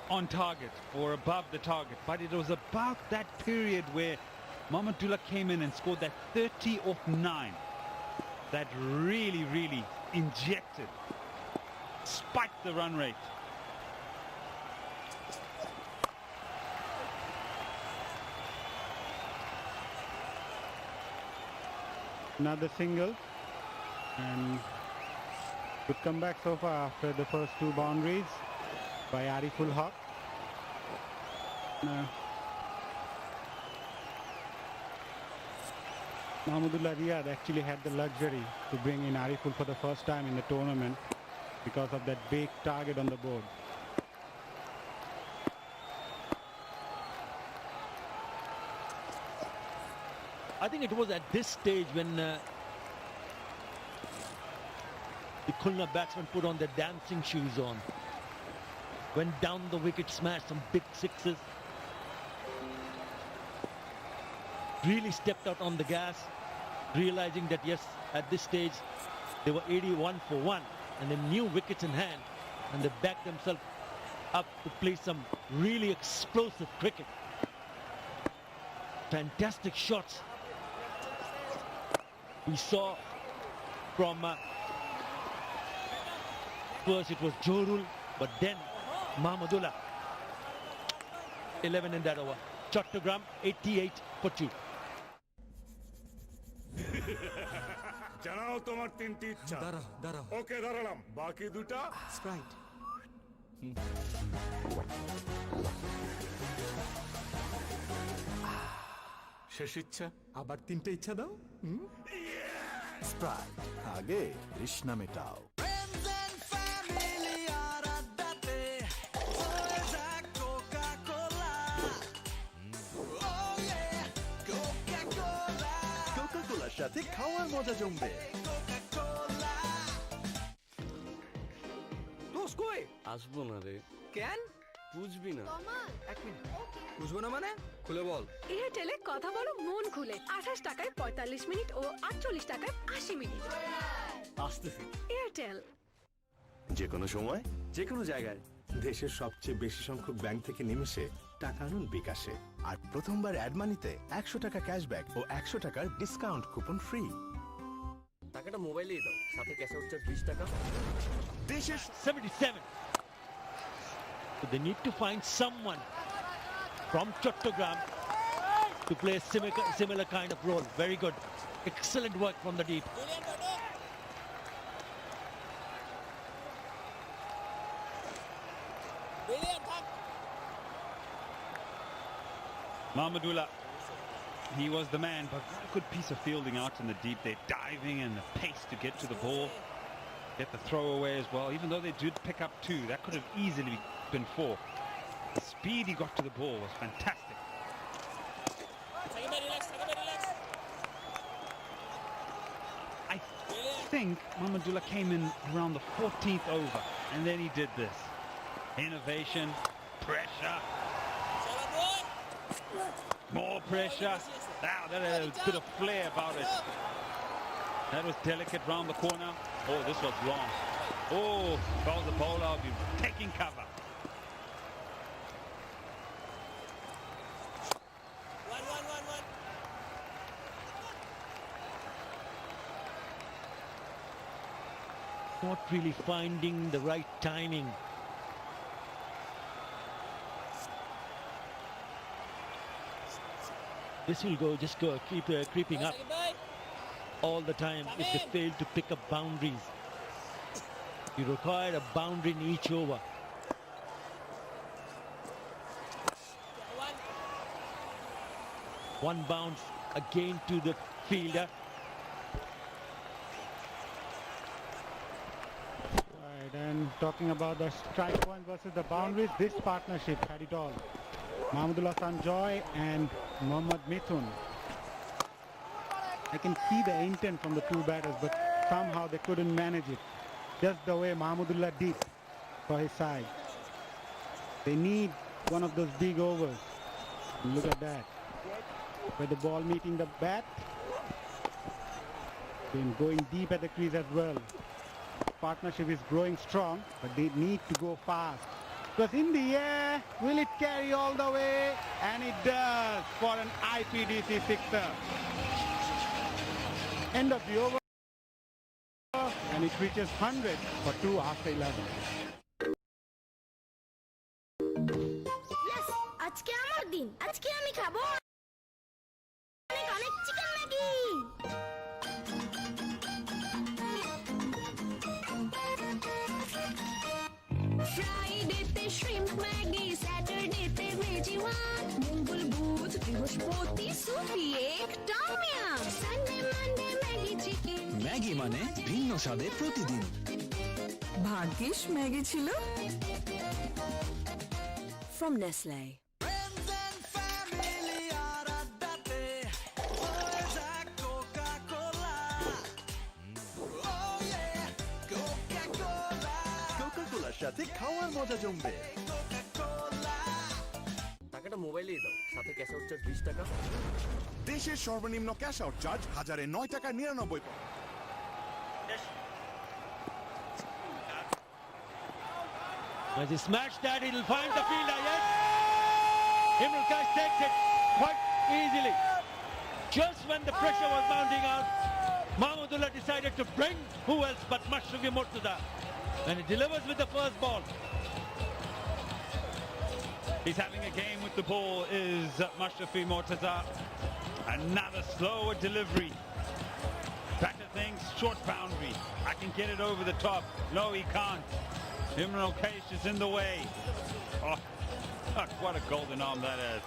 on target or above the target. But it was about that period where Mahmudullah came in and scored that 30 off 9. That really injected, spiked the run rate. Another single, and good comeback so far after the first two boundaries by Ariful Haq. Mahmudullah Riyad actually had the luxury to bring in Ariful for the first time in the tournament because of that big target on the board. I think it was at this stage when the Khulna batsmen put on their dancing shoes on. Went down the wicket, smashed some big sixes. really stepped out on the gas, realizing that yes, at this stage they were 81 for 1 and they knew wickets in hand, and they backed themselves up to play some really explosive cricket. Fantastic shots we saw from first it was Johru, but then Mahmudullah. 11 in that over. Chottogram 88 for 2. জানাও তোমার তিনটি ইচ্ছা। দাঁড়াও ওকে দাঁড়ালাম, বাকি দুটা Sprite. শেষ ইচ্ছা। আবার 3টে ইচ্ছা দাও। স্প্রাইট, আগে তৃষ্ণা মেটাও। কোকা-কোলার সাথে খাওয়ার মজা জমবে। আসবো না রে। কেন বুঝবি না। এক মিনিট, বুঝবো না মানে খুলে বল। এয়ারটেলে কথা বলো মন খুলে 28 টাকায় 45 মিনিট ও 48 টাকায় 80 মিনিট। আসতেছি। এয়ারটেল। যে কোনো সময় যে কোনো জায়গায় দেশের সবচেয়ে বেশি সংখ্যক ব্যাংক থেকে নিমেষে টাকা আনুন বিকাশে। আর প্রথমবার অ্যাড মানিতে 100 টাকা ক্যাশব্যাক ও 100 টাকার ডিসকাউন্ট কুপন ফ্রি। টাকাটা মোবাইলেই দাও, সাথে ক্যাশ আউট চার্জ 20 টাকা। This is 77. So they need to find someone from Chottogram to play a similar kind of role. Very good. Excellent work from the deep. Mahmudullah, he was the man, but a good piece of fielding out in the deep. They're diving and the pace to get to the ball, get the throw away as well. Even though they did pick up 2, that could have easily been 4. The speed he got to the ball was fantastic. I think Mahmudullah came in around the 14th over, and then he did this. Innovation, pressure. More pressure. Now that had a bit of flair about it. That was delicate round the corner. Oh, this was long. Oh, if I was the bowler, I'd be taking cover. Not really finding the right timing. This will just keep creeping up all the time if they fail to pick up boundaries. You require a boundary in each over. One bounce again to the fielder. Right, and talking about the strike point versus the boundaries, this partnership had it all. Mahmudullah Sanjoy and Mohammad Mithun. I can see the intent from the two batters, but somehow they couldn't manage it. Just the way Mahmudullah did for his side. They need one of those big overs. Look at that. Where the ball meeting the bat. Then going deep at the crease as well. Partnership is growing strong, but they need to go fast. Because in the air, will it carry all the way? And it does for an IPDC sixer. End of the over. And it reaches 100 for 2 after 11. Yes, আজকে আমার দিন। আজকে আমি খাবো অনেক অনেক chicken Maggi. ফ্রাইডেতে shrimp Maggi, স্যাটারডেতে ভেজি ওয়ান, মঙ্গল বুধ বৃহস্পতি সুপি এক tom yum, Sunday Monday Maggi chicken. Maggi মানে ভিন্ন স্বাদে প্রতিদিন। ভাগ্যিস ম্যাগি ছিল from Nestle. কোকা-কোলার সাথে খাওয়ার মজা জমবে। টাকাটা মোবাইলেই দাও, সাথে ক্যাশ আউট চার্জ 20 টাকা। দেশের সর্বনিম্ন ক্যাশ আউট চার্জ 1009 টাকা 99। As he smashed that, he'll find the fielder, yes! Imran Kais takes it quite easily. Just when the pressure was mounting out, Mahmudullah decided to bring who else but Mashrafi Murtaza. And he delivers with the first ball. He's having a game with the ball is Mashrafi Murtaza. Another slower delivery. Better things, short boundary. I can get it over the top. No, he can't. Imran Kais is in the way. Oh, what a golden arm that has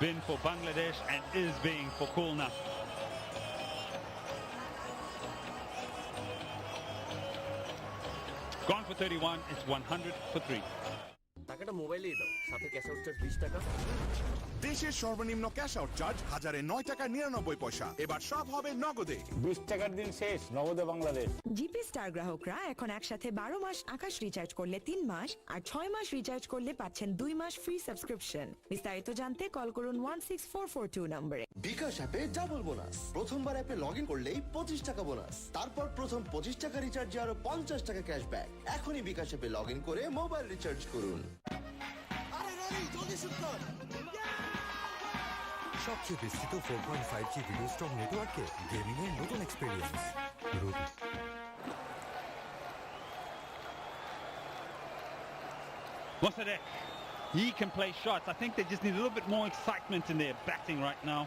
been for Bangladesh and is being for Khulna. Gone for 31, it's 100 for 3. টাকাটা মোবাইলেই দাও, সাথে cash out charge 20 টাকা। দেশের সর্বনিম্ন cash out charge 1009 টাকা 99 পয়সা। এবার সব হবে নগদে। 20 টাকার দিন শেষ, নগদে বাংলাদেশ। জিপি স্টার গ্রাহকরা এখন একসাথে 12 মাস আকাশ রিচার্জ করলে 3 মাস আর 6 মাস রিচার্জ করলে পাচ্ছেন 2 মাস ফ্রি সাবস্ক্রিপশন। বিস্তারিত জানতে কল করুন 16442 নম্বরে। বিকাশ অ্যাপে ডাবল বোনাস। প্রথমবার অ্যাপে লগইন করলেই 25 টাকা বোনাস। তারপর প্রথম 25 টাকা রিচার্জে আরো 50 টাকা ক্যাশব্যাক। এখনই বিকাশ অ্যাপে লগইন করে মোবাইল রিচার্জ করুন। সবচেয়ে বিস্তৃত 4.5G ভিডিও স্ট্রং নেটওয়ার্কে গেমিং এর নতুন experience Ruby. Mossadegh, he can play shots. I think they just need a little bit more excitement in their batting right now.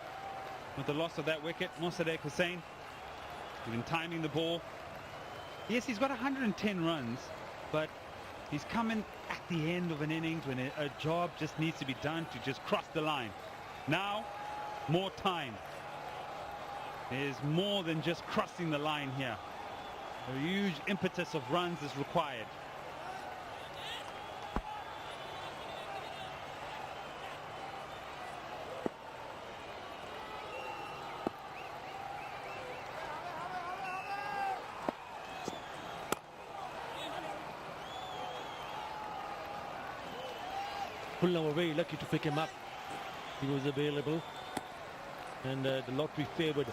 With the loss of that wicket, Mossadegh Hussain, even timing the ball. Yes, he's got 110 runs, but he's coming at the end of an innings when a job just needs to be done to just cross the line. Now, more time. There's more than just crossing the line here. A huge impetus of runs is required. Khulna were very lucky to pick him up. He was available, and the lottery favoured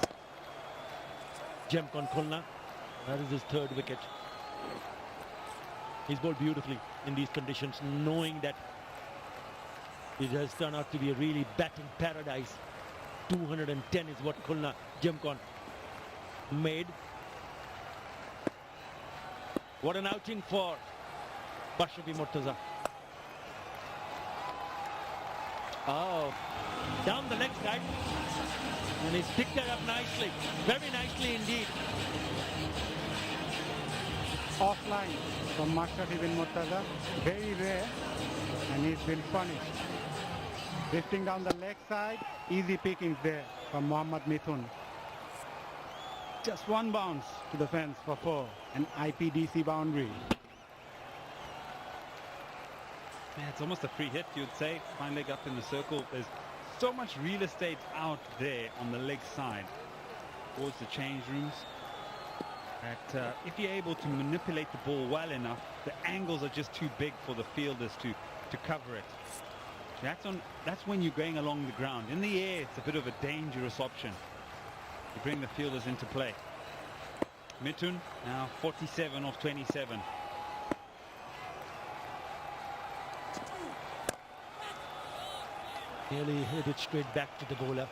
Jemkon Khulna. That is his third wicket. He's bowled beautifully in these conditions, knowing that it has turned out to be a really batting paradise. 210 is what Khulna Jemkon made. What an outing for Mashrafi Murtaza. Oh, down the leg side, and he's picked it up nicely, very nicely indeed. Offline from Mashrafi bin Murtaza, very rare, and he's been punished. Drifting down the leg side, easy pickings there from Mohammad Mithun. Just one bounce to the fence for 4, an IPDC boundary. Yeah, it's almost a free hit, you'd say. Fine leg up in the circle. There's so much real estate out there on the leg side towards the change rooms that if you're able to manipulate the ball well enough, the angles are just too big for the fielders to cover it. That's when you're going along the ground. In the air, it's a bit of a dangerous option. You bring the fielders into play. Mithun now 47 off 27. Nearly hit it straight back to the bowler.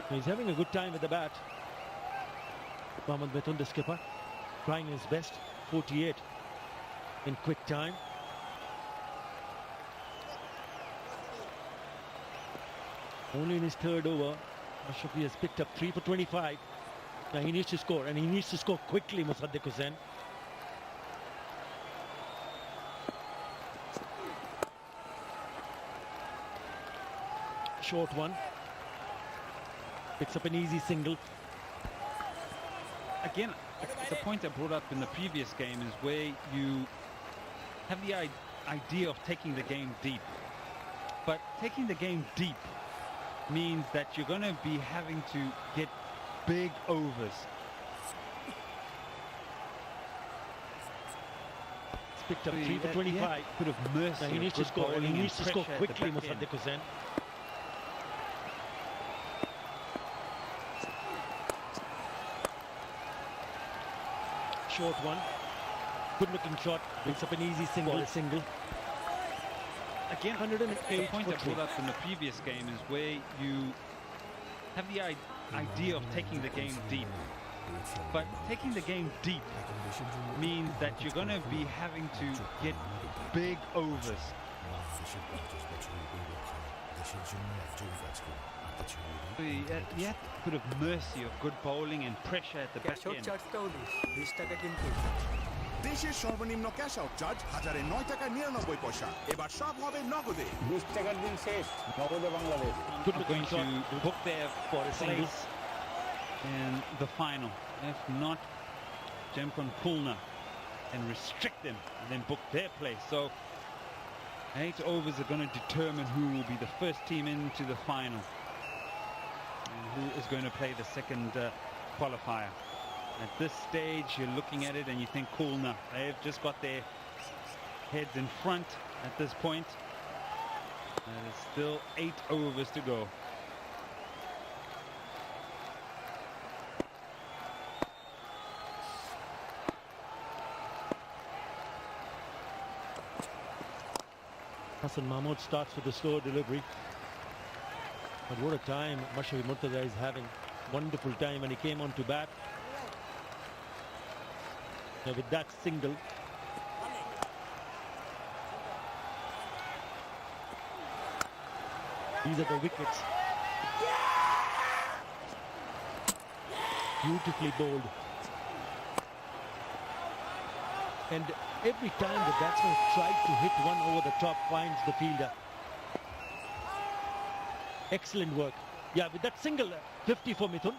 He's having a good time with the bat. Mohammad Mithun, the skipper, trying his best. 48 in quick time. Only in his third over, Mashrafi has picked up 3 for 25. Now he needs to score, and he needs to score quickly, Mossadegh Hussain. Short one. Picks up an easy single. Again, the point I brought up in the previous game is where you have the idea of taking the game deep. But taking the game deep means that you're going to be having to get big overs. picked up 3 for 25. Bit of mercy. Now he needs to score, and he needs to score quickly, Mossadegh Hussain. Short one. Good looking shot. Brings up an easy single. Again, 108 the point I for three. brought up in the previous game is where you have the idea of taking the game deep. But taking the game deep means that you're going to be having to get big overs. You have a bit of mercy of good bowling and pressure at the back end. দেশের সর্বনিম্ন cash out charge 1009 টাকা 99 পয়সা। এবার সব হবে নগদে। 20 টাকার দিন শেষ, নগদে Bangladesh. I'm going to book their place in the final. If not, jump on Khulna and restrict them and then book their place. So 8 overs are going to determine who will be the first team into the final and who is going to play the second qualifier. At this stage, you're looking at it and you think Khulna, they've just got their heads in front at this point. There's still 8 overs to go. Hassan Mahmood starts with a slow delivery. But what a time Mashrafi Mortaza is having. Wonderful time, and he came on to bat. Now with that single. These are the wickets. Beautifully bowled. And every time the batsman tried to hit one over the top, finds the fielder. Excellent work. Yeah, with that single, 50 for Mithun.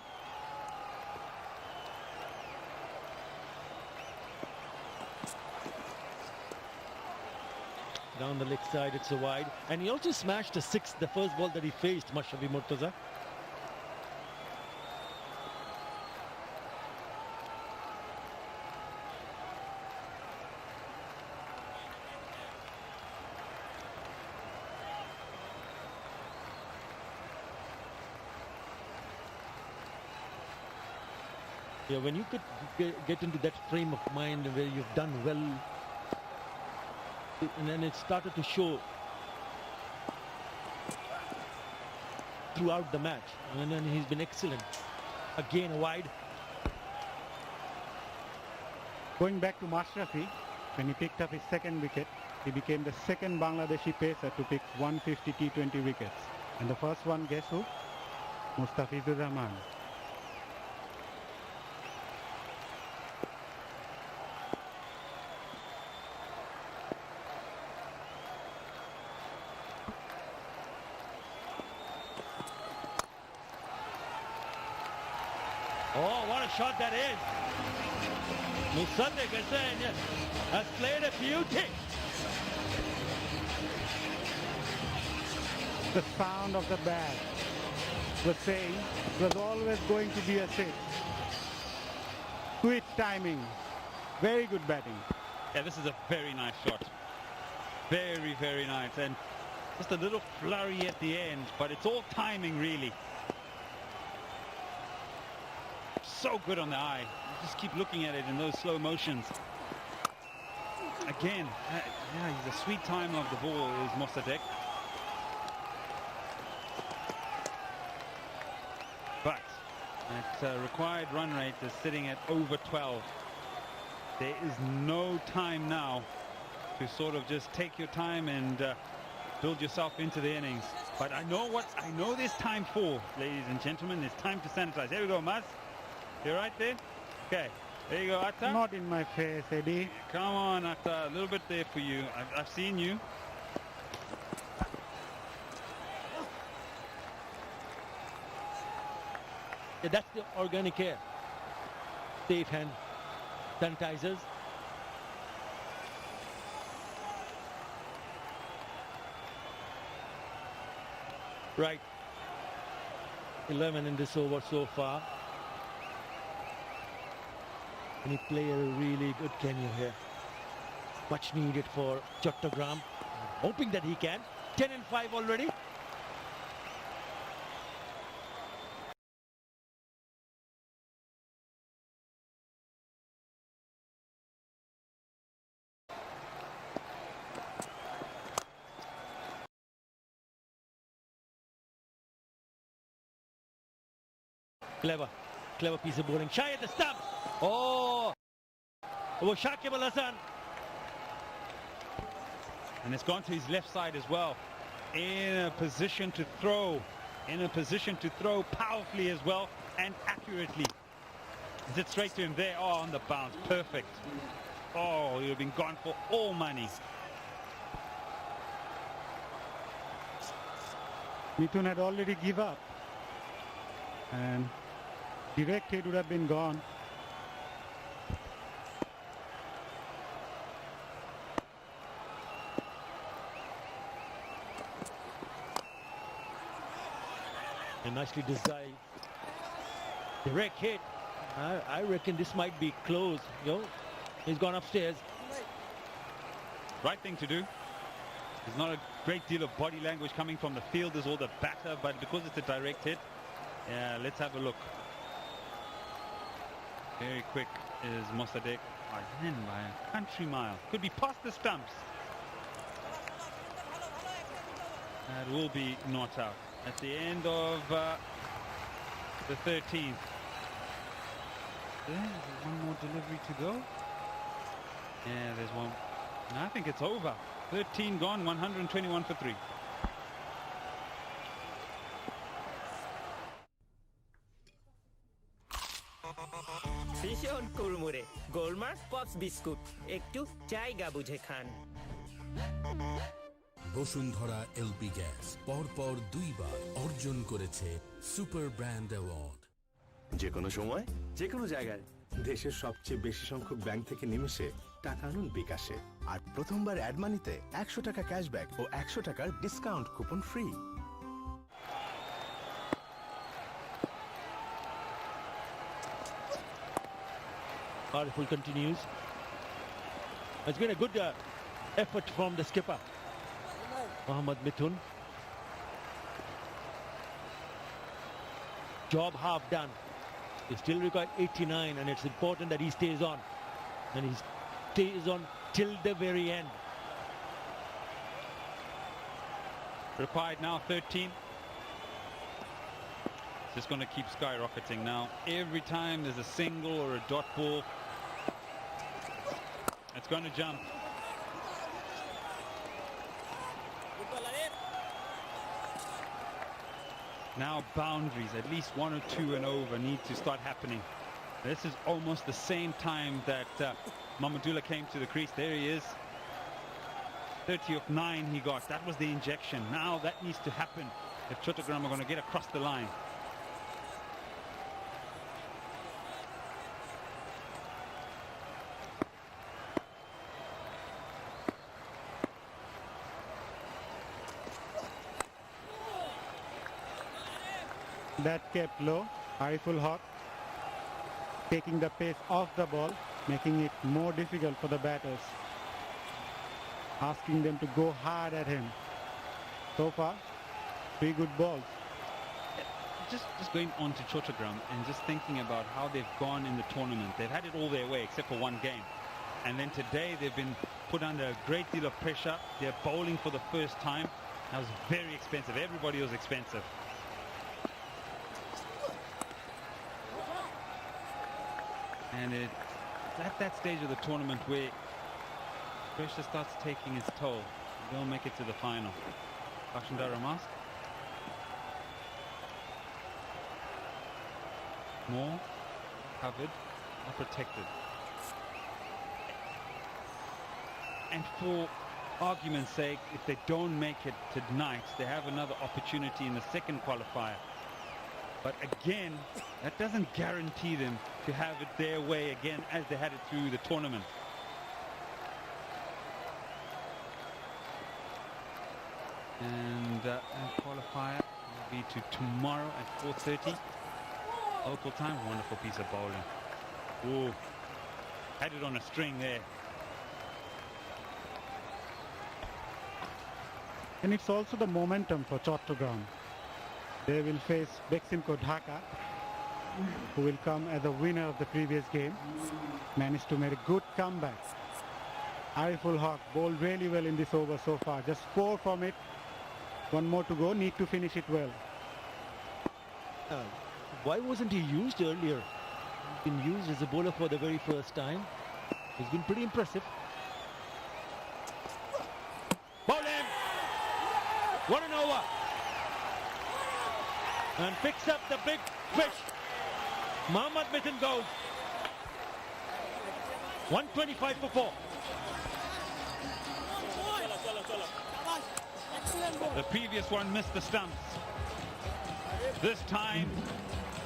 Down the leg side, it's a wide. And he also smashed a 6, the first ball that he faced, Mashrafi Mortaza. Yeah, when you could get into that frame of mind where you've done well, and then it started to show throughout the match, and then he's been excellent. Again, wide. Going back to Mashrafi, when he picked up his second wicket, he became the second Bangladeshi pacer to pick 150 T20 wickets. And the first one, guess who? Mustafizur Rahman. Oh, what a shot that is! Mossadegh Hussain has played a beauty. The sound of the bat was saying it was always going to be a 6. Sweet timing. Very good batting. Yeah, this is a very nice shot. Very, very nice. And just a little flurry at the end, but it's all timing really. So good on the eye. You just keep looking at it in those slow motions. Again, yeah, he's a sweet timer of the ball, is Mossadegh. But that required run rate is sitting at over 12. There is no time now to sort of just take your time and build yourself into the innings. But I know there's time for, ladies and gentlemen. There's time to sanitize. There we go, Maz. You're right there? Okay. There you go, Atta. Not in my face, Eddie. Come on, Atta. A little bit there for you. I've seen you. Yeah, that's the organic air. Safe hand sanitizers. Right. 11 in this over so far. Can he play a really good Kenya here? Much needed for Chattogram. Hoping that he can. 10 and 5 already. Clever piece of bowling. Shy at the stumps. Oh, it was Shakib Al Hasan. And it's gone to his left side as well. In a position to throw. In a position to throw powerfully as well and accurately. Is it straight to him there? Oh, on the bounce. Perfect. Oh, he would have been gone for all money. Mithun had already give up. And direct hit would have been gone. And nicely designed. Direct hit. I reckon this might be close. Yo, he's gone upstairs. Right thing to do. There's not a great deal of body language coming from the fielders or the batter, but because it's a direct hit, yeah, let's have a look. Very quick is Mossadegh. Again by a country mile. Could be past the stumps. That will be not out. At the end of the 13th. There's one more delivery to go. Yeah, there's one. And I think it's over. 13 gone, 121 for 3. ভীষণ কুড়মুড়ে গোলমার্ক pops biscuit একটু জায়গা বুঝে খান Bashundhara LP gas পরপর 2 বার অর্জন করেছে super brand award. যে কোনো সময় যে কোনো জায়গায় দেশের সবচেয়ে বেশি সংখ্যক ব্যাংক থেকে নিমেষে টাকা আনুন বিকাশে আর প্রথমবার অ্যাড মানিতে 100 টাকা ক্যাশব্যাক ও 100 টাকার discount coupon free. Powerful continues. It's been a good effort from the skipper, Mohammad Mithun. Job half done. He still required 89 and it's important that he stays on. And he stays on till the very end. Required now 13. It's just going to keep skyrocketing now. Every time there's a single or a dot ball, it's going to jump. Now boundaries, at least 1 or 2 and over, need to start happening. This is almost the same time that Mamadullah came to the crease. There he is. 30 of 9 he got. That was the injection. Now that needs to happen if Chottogram are going to get across the line. That kept low. Ariful Haq taking the pace off the ball, making it more difficult for the batters, asking them to go hard at him. So far, 3 good balls. Just going on to Chottogram and just thinking about how they've gone in the tournament. They've had it all their way except for one game. And then today they've been put under a great deal of pressure. They're bowling for the first time. That was very expensive. Everybody was expensive. And it's at that stage of the tournament where pressure starts taking its toll. You don't make it to the final. Bashundara mask. More covered, more protected. And for argument's sake, if they don't make it tonight, they have another opportunity in the second qualifier. But again, that doesn't guarantee them to have it their way again as they had it through the tournament. And qualifier will be to tomorrow at 4:30 local time. Wonderful piece of bowling. Ooh, had it on a string there. and it's also the momentum for Chottogram. They will face Beximco Dhaka, who will come as a winner of the previous game. Managed to make a good comeback. Ariful Haq bowled really well in this over so far. Just 4 from it. One more to go. Need to finish it well. Why wasn't he used earlier? Been used as a bowler for the very first time. He's been pretty impressive. Bowled him! What an over! And picks up the big fish. Mohammad Mithun goes. 125 for 4. The previous one missed the stumps. This time,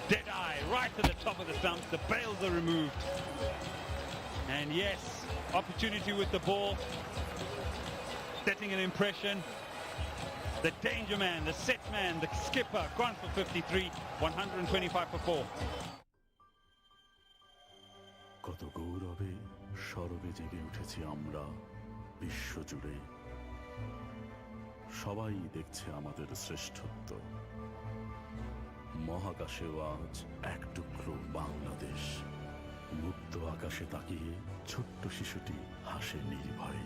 dead eye, right to the top of the stumps. The bails are removed. And yes, opportunity with the ball. Setting an impression. The danger man, the set man, the skipper, gone for 53, 125 for 4. কত গৌরবে সরবে জেগে উঠেছি আমরা বিশ্ব জুড়ে সবাই দেখছে আমাদের শ্রেষ্ঠত্ব মহাকাশেও আজ এক টুকরো বাংলাদেশ মুক্ত আকাশে তাকিয়ে ছোট্ট শিশুটি হাসে নির্ভয়ে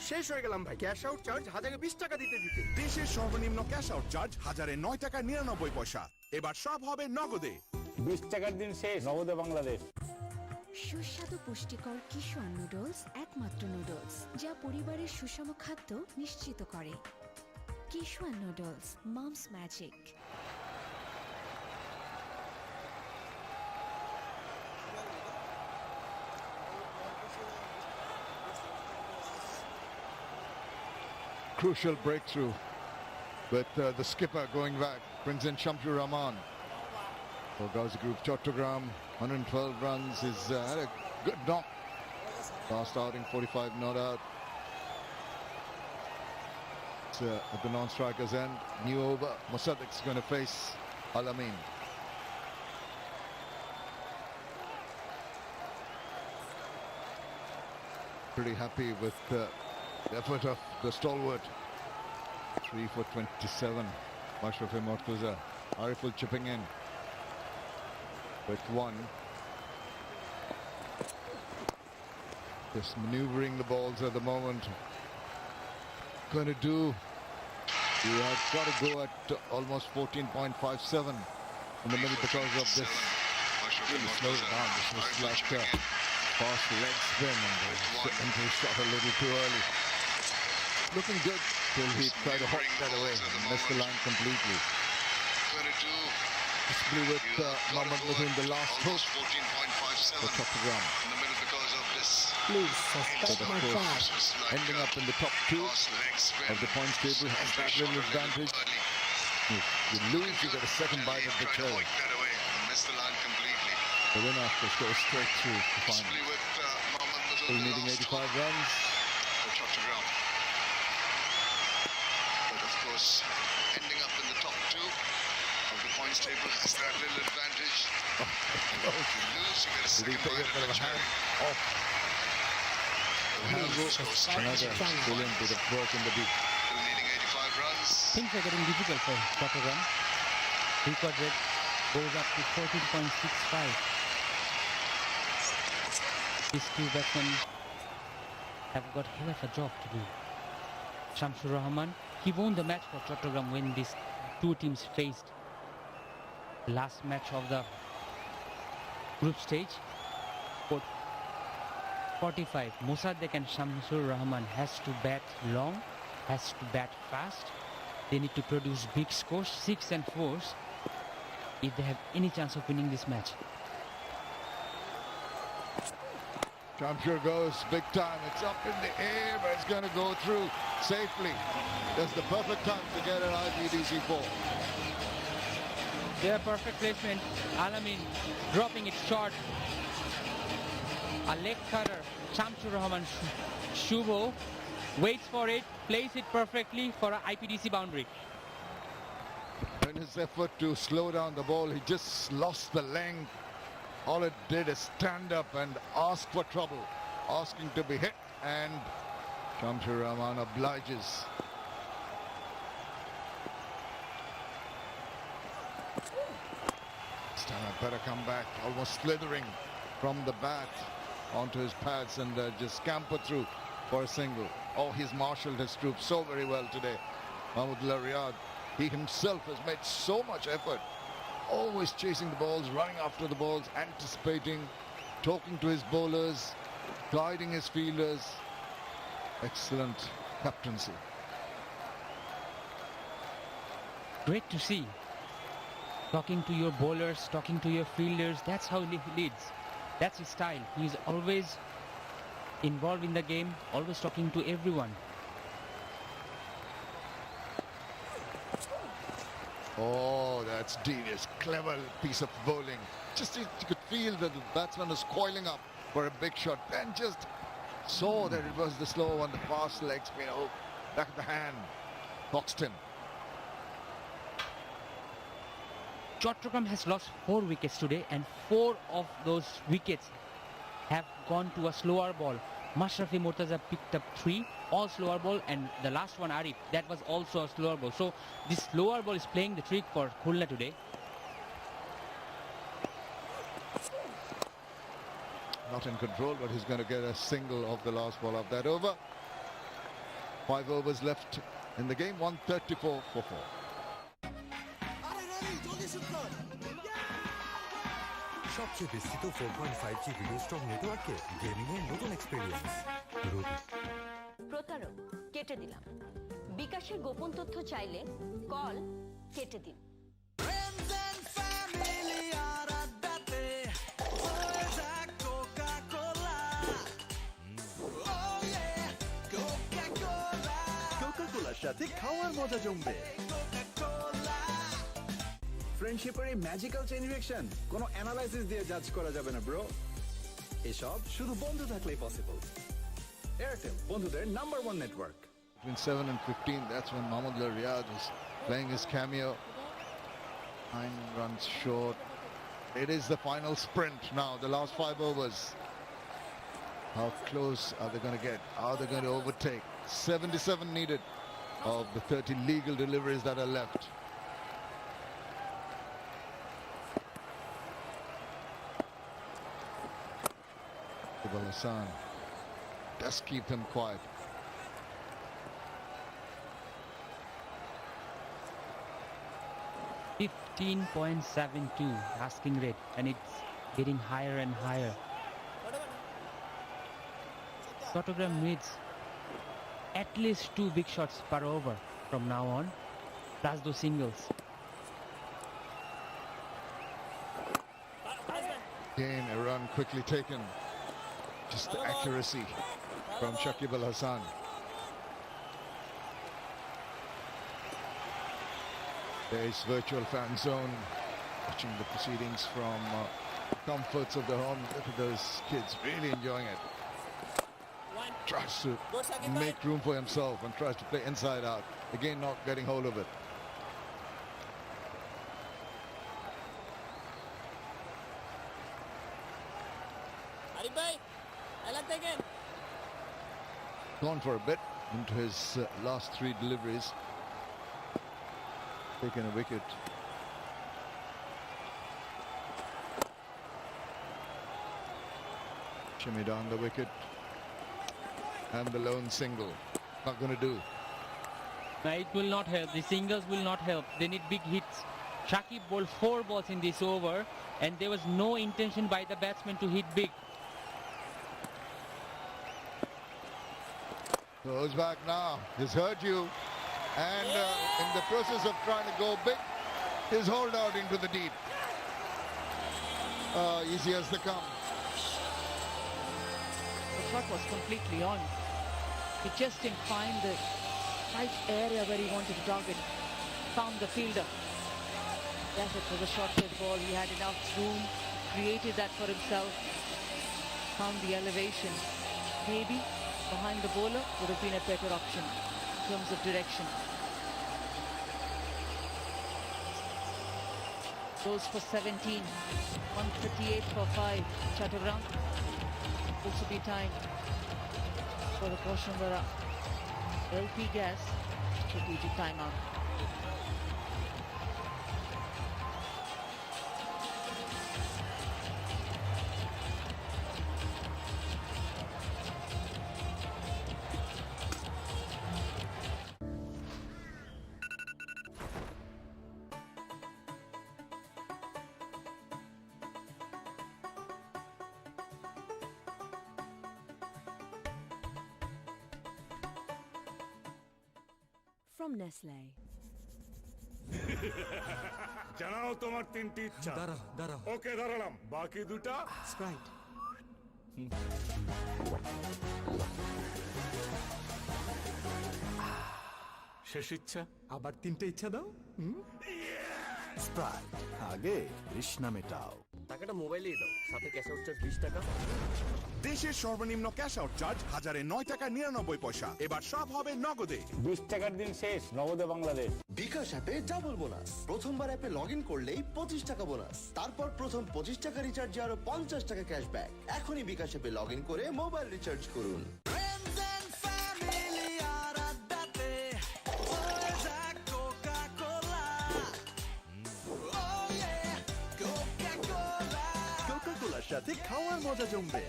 শেষ হয়ে গেলাম ভাই ক্যাশ আউট চার্জ 1020 টাকা দিতে দিতে দেশের সর্বনিম্ন ক্যাশ আউট চার্জ 1009 টাকা 99 পয়সা এবার সব হবে নগদে 20 টাকার দিন শেষ নগদে বাংলাদেশ সুস্বাদু পুষ্টিকর কিশোর নুডলস একমাত্র নুডলস যা পরিবারের সুষম খাদ্য নিশ্চিত করে কিশোর noodles Mom's Magic Crucial breakthrough with the skipper going back, brings in Shamsur Rahman. For Gazi Group, Chottogram, 112 runs. He's had a good knock. Last outing, 45 not out. It's at the non-strikers end. New over. Mossadeq's going to face Al-Amin. Pretty happy with the effort of the stalwart. 3 for 27. Mashrafi Mortuza. Ariful chipping in with 1. Just maneuvering the balls at the moment. Going to do. He has got to go at almost 14.57 in the middle because of this. Really slowed it down. This was like a fast leg spin and he shot a little too early. Looking good till he tried to hawk that away and missed the line completely. Possibly with Mohammad Mithun the last hook for Chattogram. Please suspect my car. Ending up in the top 2 of the points table has that little advantage. If you lose, you get a second bite of the cherry. The winner of course goes straight through to final. Still needing 85 runs. But of course, ending up in the top 2 of the points table has that little advantage. If you lose, you get a second bite of the cherry. Another brilliant bit of work in the deep. Still needing 85 runs. Things are getting difficult for Chottogram. Record rate goes up to 14.65. These two batsmen have got hell of a job to do. Shamsur Rahman, he won the match for Chottogram when these two teams faced. The last match of the group stage. 45. Mossadeq and Shamsur Rahman has to bat long, has to bat fast. They need to produce big scores, 6 and 4s, if they have any chance of winning this match. Shamsur goes big time. It's up in the air, but it's going to go through safely. That's the perfect time to get an IPDC 4. Their perfect placement. Al-Amin dropping it short. A leg cutter. Shamsur Rahman Shubho waits for it, plays it perfectly for an IPDC boundary. In his effort to slow down the ball, he just lost the length all it did is stand up and ask for trouble, asking to be hit, and Shamsur Rahman obliges. This time I better come back, almost slithering from the bat onto his pads and just scamper through for a single. Oh, he's marshaled his troops so very well today. Mahmudullah Riyad, he himself has made so much effort, always chasing the balls, running after the balls, anticipating, talking to his bowlers, guiding his fielders. Excellent captaincy. Great to see. Talking to your bowlers, talking to your fielders, that's how he leads. That's his style. He's always involved in the game, always talking to everyone. Oh, that's devious, clever piece of bowling. Just you could feel that the batsman was coiling up for a big shot, then just saw that it was the slow one, the fast leg spin. Oh, back of the hand, boxed him. Chottogram has lost 4 wickets today, and 4 of those wickets have gone to a slower ball. Mashrafi Mortaza picked up 3, all slower ball, and the last one, Arif, that was also a slower ball. So this slower ball is playing the trick for Khulna today. Not in control, but he's going to get a single of the last ball of that over. 5 overs left in the game, 134 for 4. সবচেয়ে বিস্তৃত 4.5G video strong নেটওয়ার্কে gaming এর নতুন experience রবি। প্রতারক কেটে দিলাম। বিকাশের গোপন তথ্য চাইলে কল কেটে দিন। কোকা-কোলার সাথে খাওয়ার মজা জমবে। ফ্রেন্ডশিপের এই ম্যাজিক্যাল চেইন রিঅ্যাকশন কোনো অ্যানালাইসিস দিয়ে জাজ করা যাবে না ব্রো। এসব শুধু বন্ধু থাকলেই পসিবল। এয়ারটেল বন্ধুদের number 1 network. Between 7 and 15, that's when Mahmudullah Riyad was playing his cameo. 9 runs short. It is the final sprint now, the last 5 overs. How close are they going to get? Are they going to overtake? 77 needed of the 30 legal deliveries that are left. Hassan does keep him quiet. $15.72 asking rate, and it's getting higher and higher. Chottogram needs at least 2 big shots per over from now on, plus those singles. Again, a run quickly taken. Just the accuracy from Shakib Al Hasan. There's virtual fan zone, watching the proceedings from comforts of the home. Look at those kids really enjoying it. Tries to make room for himself and tries to play inside out. Again, not getting hold of it. Gone for a bit into his last 3 deliveries. Taken a wicket. Shimmy down the wicket. And the lone single. Not going to do. No, it will not help. The singles will not help. They need big hits. Shakib bowled 4 balls in this over, and there was no intention by the batsman to hit big. Goes back now. He's heard you. And in the process of trying to go big, he's hauled out into the deep. Easy as they come. The shot was completely on. He just didn't find the right area where he wanted to target. Found the fielder. Yes, it was a short-hit ball. He had enough room, created that for himself. Found the elevation. Maybe behind the bowler would have been a better option in terms of direction. Goes for 17. 138 for 5. Chattogram. Also be time for the Koshandara LP gas strategic timeout. From Nestle. জানাও তোমার তিনটি ইচ্ছা। দাঁড়াও। ওকে দাঁড়ালাম, বাকি দুটা Sprite. শেষ ইচ্ছা। আবার তিনটে ইচ্ছা দাও। স্প্রাইট, আগে তৃষ্ণা মেটাও। টাকাটা মোবাইলেই দাও, সাথে ক্যাশ আউট চার্জ 20 টাকা। দেশের সর্বনিম্ন ক্যাশ আউট চার্জ 1009.99 এবার সব হবে নগদে। 20 টাকার দিন শেষ, নগদে বাংলাদেশ। বিকাশ অ্যাপে ডাবল বোনাস। প্রথমবার অ্যাপে লগ ইন করলেই 25 টাকা বোনাস। তারপর প্রথম 25 টাকা রিচার্জে আরো 50 টাকা ক্যাশব্যাক। এখনই বিকাশ অ্যাপে লগ ইন করে মোবাইল রিচার্জ করুন। কোকা-কোলার সাথে খাওয়ার মজা জমবে।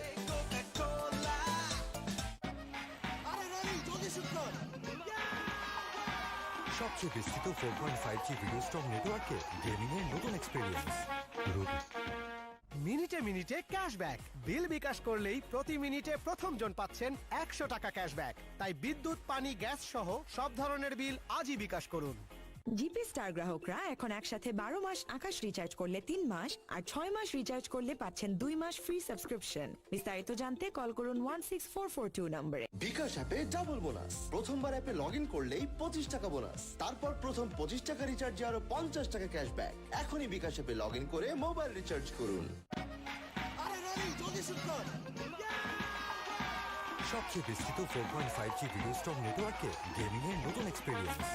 সবচেয়ে বিস্তৃত 4.5G ভিডিও স্ট্রং নেটওয়ার্কে গেমিং এর নতুন এক্সপেরিয়েন্স। মিনিটে মিনিটে ক্যাশব্যাক। বিল বিকাশ করলেই প্রতি মিনিটে প্রথম জন পাচ্ছেন 100 টাকা ক্যাশব্যাক। তাই বিদ্যুৎ, পানি, গ্যাস সহ সব ধরনের বিল আজই বিকাশ করুন। জিপি স্টার গ্রাহকরা এখন একসাথে 12 মাস আকাশ রিচার্জ করলে 3 মাস আর 6 মাস রিচার্জ করলে পাচ্ছেন 2 মাস ফ্রি সাবস্ক্রিপশন। বিস্তারিত জানতে কল করুন 16442 নম্বরে। বিকাশ অ্যাপে ডাবল বোনাস। প্রথমবার অ্যাপে লগ ইন করলেই 25 টাকা বোনাস। তারপর প্রথম 25 টাকা রিচার্জে আরো 50 টাকা ক্যাশব্যাক। এখনই বিকাশ অ্যাপে লগ ইন করে মোবাইল রিচার্জ করুন। সবচেয়ে বিস্তৃত 4.5G ভিডিও স্ট্রং নেটওয়ার্কে গেমিং এর নতুন experience.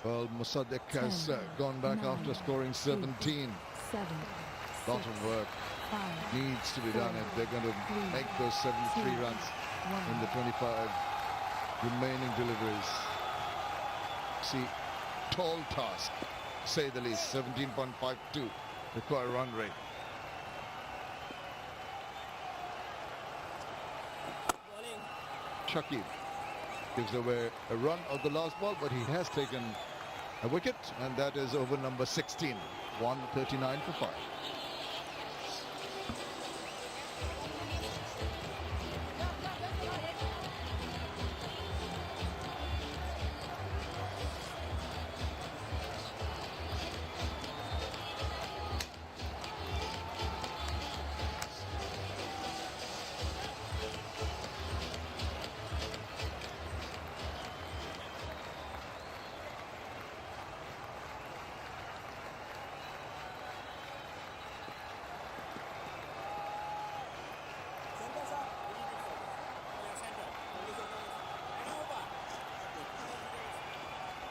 Well, Mossadegh has gone back after scoring 17. 7. Lot of work needs to be done if they're going to make those 73 runs in the 25 remaining deliveries. See, tall task, to say the least. 17.52 required run rate. Shakib gives away a run of the last ball, but he has taken a wicket, and that is over number 16. 139 for 5.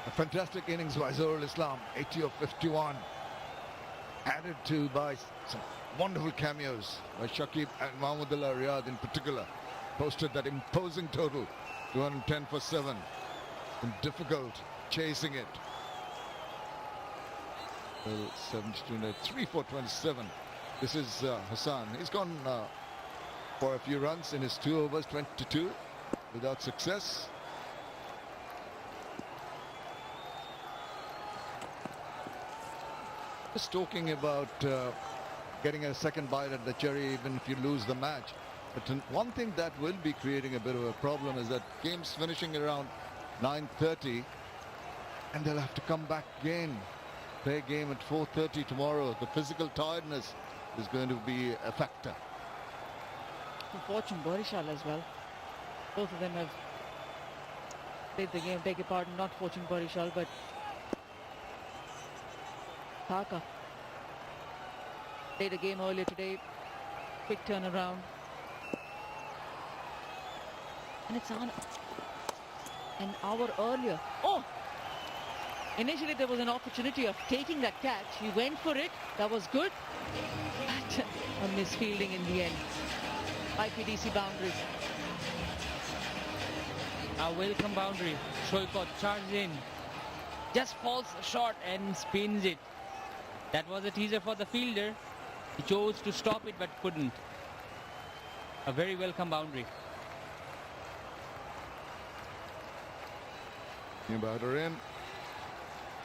A fantastic innings by Zohar Islam, 80 of 51. Added to by some wonderful cameos by Shakib and Mahmudullah Riyad in particular. Posted that imposing total, 210 for 7. And difficult chasing it. 72, 3 for 27. This is Hassan. He's gone for a few runs in his 2 overs, 22, without success. Just talking about getting a second bite at the cherry even if you lose the match. But one thing that will be creating a bit of a problem is that game's finishing around 9:30 and they'll have to come back again. Play game at 4:30 tomorrow. The physical tiredness is going to be a factor. Fortune Barishal as well. Both of them have played the game. Beg your pardon, not Fortune Barishal, but Dhaka played a game earlier today. Quick turnaround. And it's on an hour earlier. Oh! Initially there was an opportunity of taking that catch. He went for it. That was good. But a misfielding in the end. IPDC boundary. A welcome boundary. Shoikot charges in. Just falls short and spins it. That was a teaser for the fielder. He chose to stop it but couldn't. A very welcome boundary. New batter in.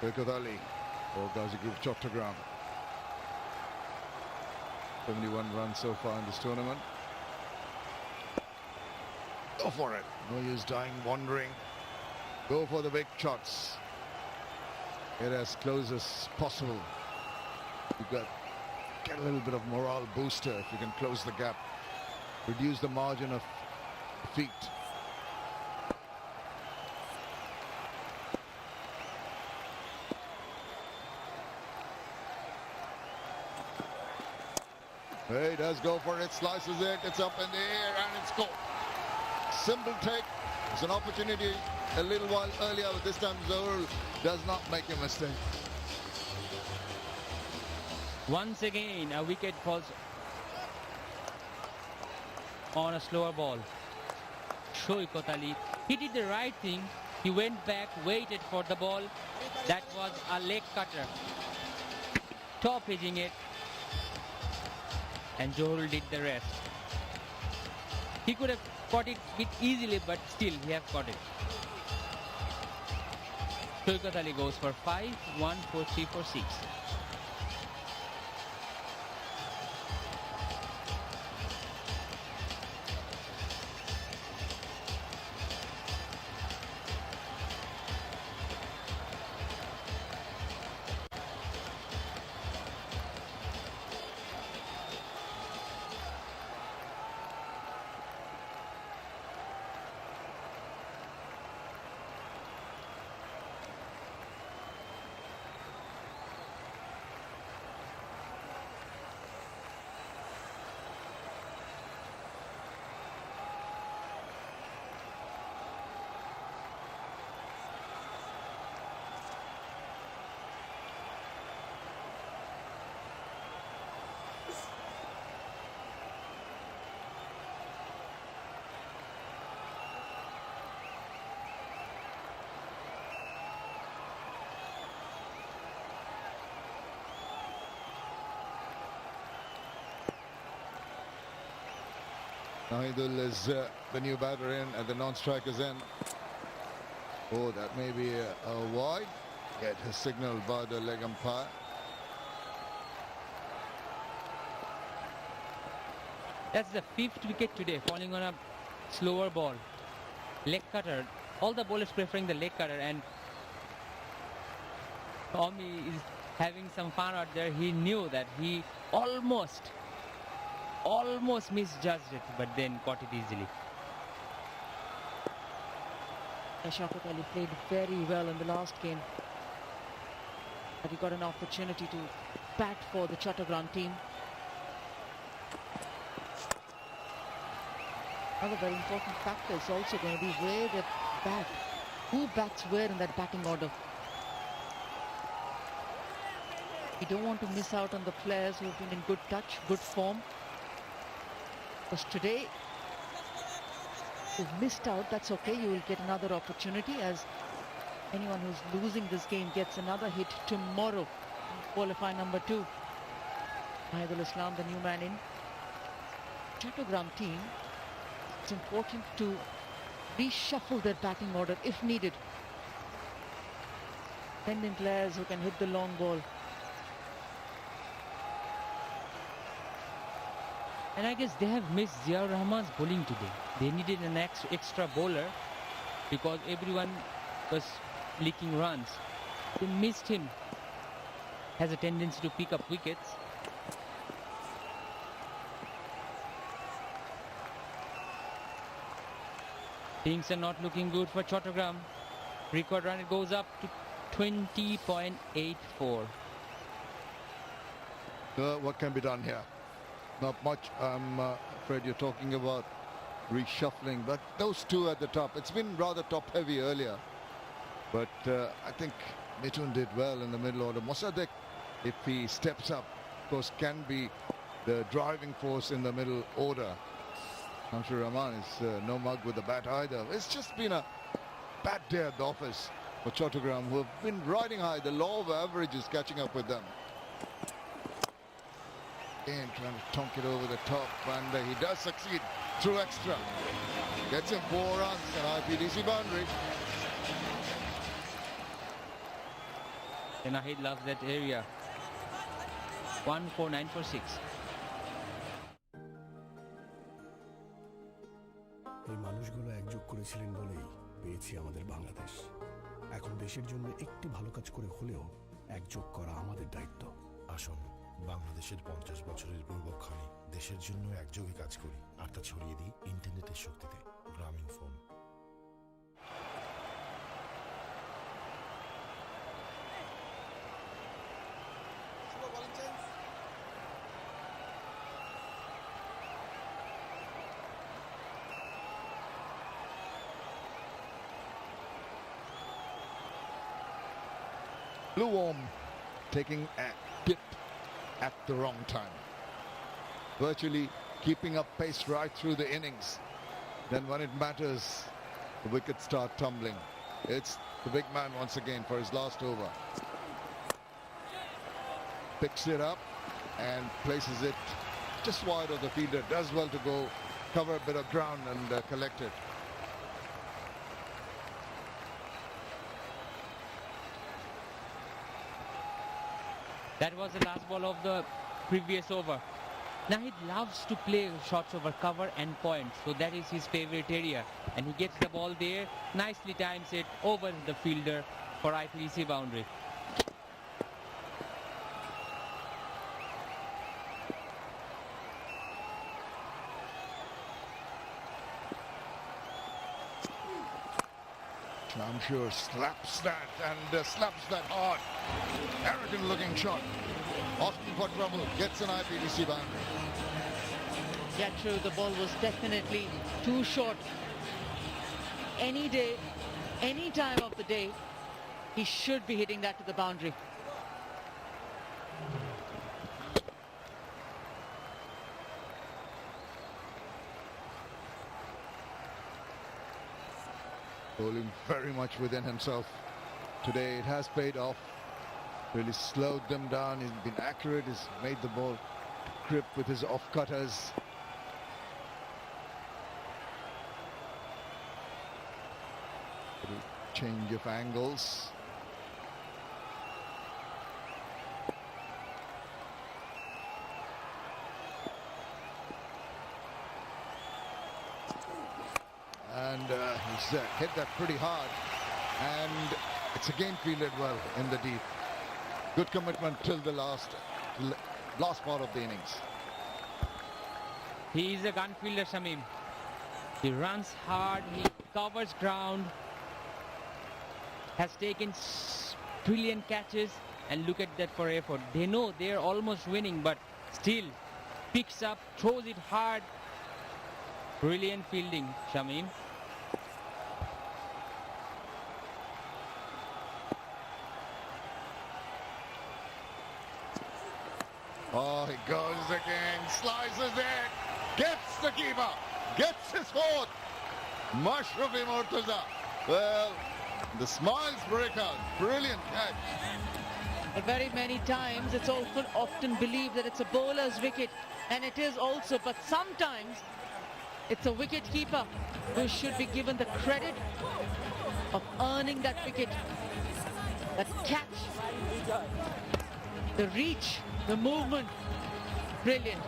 Shoikot Ali for Ghazi Group Chottogram. 71 runs so far in this tournament. Go for it. No use dying, wandering. Go for the big shots. Get as close as possible. Get a little bit of morale booster if you can close the gap. Reduce the margin of defeat. He does go for it, slices it, it's up in the air and it's gone. Simple take. It's an opportunity a little while earlier, but this time Zohar does not make a mistake. Once again, a wicket falls on a slower ball. Shoikot Ali, he did the right thing. He went back, waited for the ball. That was a leg cutter. Top edging it. And Johul did the rest. He could have caught it a bit easily, but still he have caught it. Shoikot Ali goes for 5, 1, 4, 3, 4, 6. Nahidul is the new batter in and the non-strikers in. Oh, that may be a wide. Get his signal by the leg umpire. That's the 5th wicket today, falling on a slower ball. Leg cutter. All the bowlers preferring the leg cutter, and Tommy is having some fun out there. He knew that he almost misjudged it, but then caught it easily. Shoikot Ali played very well in the last game. But he got an opportunity to bat for the Chattogram team. Another very important factor is also going to be where they bat. Who bats where in that batting order? You don't want to miss out on the players who have been in good touch, good form. Because today, you've missed out, that's okay. You will get another opportunity, as anyone who's losing this game gets another hit tomorrow in qualify number 2. Mahidul Islam, the new man in. Chattogram team, it's important to reshuffle their batting order if needed. Send in players who can hit the long ball. And I guess they have missed Ziaur Rahman's bowling today. They needed an extra bowler because everyone was leaking runs. They missed him. Has a tendency to pick up wickets. Things are not looking good for Chottogram. Record run, it goes up to 20.84. What can be done here? Not much. I'm afraid you're talking about reshuffling. But those two at the top, it's been rather top-heavy earlier. But I think Mitun did well in the middle order. Mossadegh, if he steps up, of course, can be the driving force in the middle order. Shamsur Rahman is no mug with the bat either. It's just been a bad day at the office for Chottogram, who have been riding high. The law of average is catching up with them. Again, trying to tonk it over the top, and he does succeed through extra. Gets him 4 runs, an IPDC boundary. Nahid loves that area. 149 for 6. এই মানুষগুলো একযোগ করেছিলেন বলেই পেয়েছি আমাদের বাংলাদেশ। এখন দেশের জন্য একটি ভালো কাজ করে হলেও একযোগ করা আমাদের দায়িত্ব। আসুন বাংলাদেশের 50 বছরের গৌরবক্ষণে দেশের জন্য একযোগে কাজ করি আর তা ছড়িয়ে দিই ইন্টারনেটের শক্তিতে। গ্রামীণ phone. Blue Worm taking a dip at the wrong time. Virtually keeping up pace right through the innings. Then when it matters, the wickets start tumbling. It's the big man once again for his last over. Picks it up and places it just wide of the fielder. Does well to go cover a bit of ground and collect it. That was the last ball of the previous over. Nahid loves to play shots over cover and points, so that is his favorite area. And he gets the ball there, nicely times it over the fielder for IPDC boundary. Shamsur slaps that and slaps that hard. Arrogant looking shot. Asking for trouble. Gets an IPDC boundary. Yeah, true. The ball was definitely too short. Any day, any time of the day, he should be hitting that to the boundary. Bowling very much within himself today. It has paid off. Really slowed them down. He's been accurate. He's made the ball grip with his off-cutters. Change of angles. And he's hit that pretty hard, and it's again fielded well in the deep. Good commitment till the last part of the innings. He is a gun fielder, Shamim. He runs hard, he covers ground, has taken brilliant catches, and look at that for effort. They know they're almost winning, but still picks up, throws it hard. Brilliant fielding, Shamim. Oh, he goes again, slices it, gets the keeper, gets his fourth. Mashrafi Mortaza. Well, the smiles break out. Brilliant catch. But very many times it's often believed that it's a bowler's wicket, and it is also, but sometimes it's a wicket keeper who should be given the credit of earning that wicket. That catch, the reach, the movement, brilliant.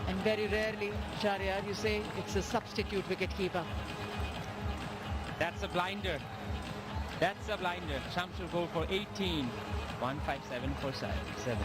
And very rarely, Shahryar, you say it's a substitute wicket keeper. That's a blinder. That's a blinder. Shamsur go for 18. 157 for 7.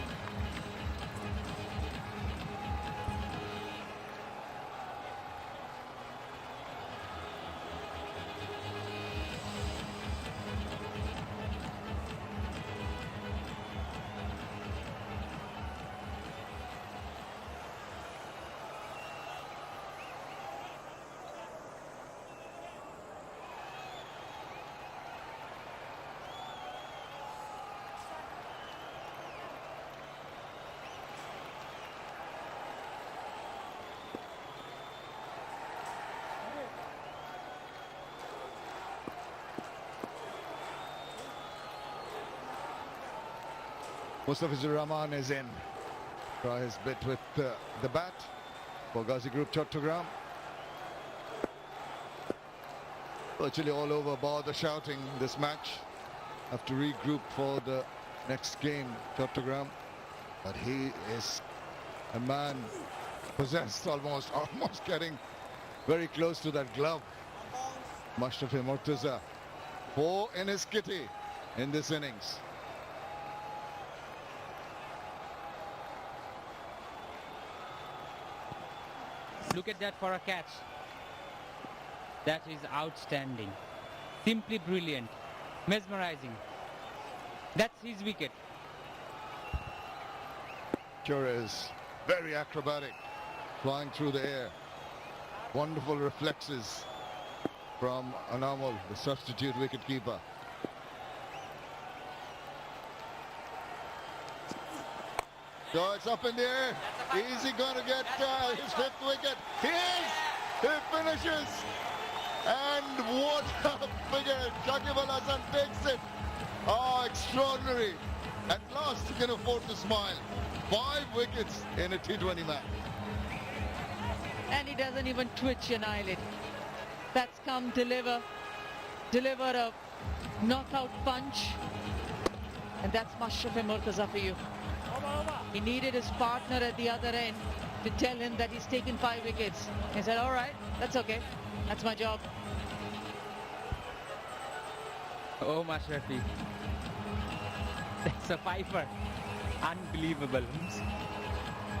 Mustafizur Rahman is in. Try his bit with the bat for Ghazi Group Chottogram. Virtually all over, bar the shouting this match. Have to regroup for the next game, Chottogram. But he is a man possessed, almost getting very close to that glove. Mashrafi Murtaza, 4 in his kitty in this innings. Look at that for a catch. That is outstanding. Simply brilliant. Mesmerizing. That's his wicket. Sure is very acrobatic, flying through the air. Wonderful reflexes from Anamal, the substitute wicketkeeper. So it's up in the air. Is he going to get his 5th wicket? He is! He finishes! And what a figure! Shakib Al Hasan takes it. Oh, extraordinary. At last he can afford to smile. 5 wickets in a T20 match. And he doesn't even twitch an eyelid. That's come deliver a knockout punch. And that's Mashrafi Murtaza for you. He needed his partner at the other end to tell him that he's taken 5 wickets. He said, all right, that's okay. That's my job. Oh, Mashrafi. That's a fifer. Unbelievable.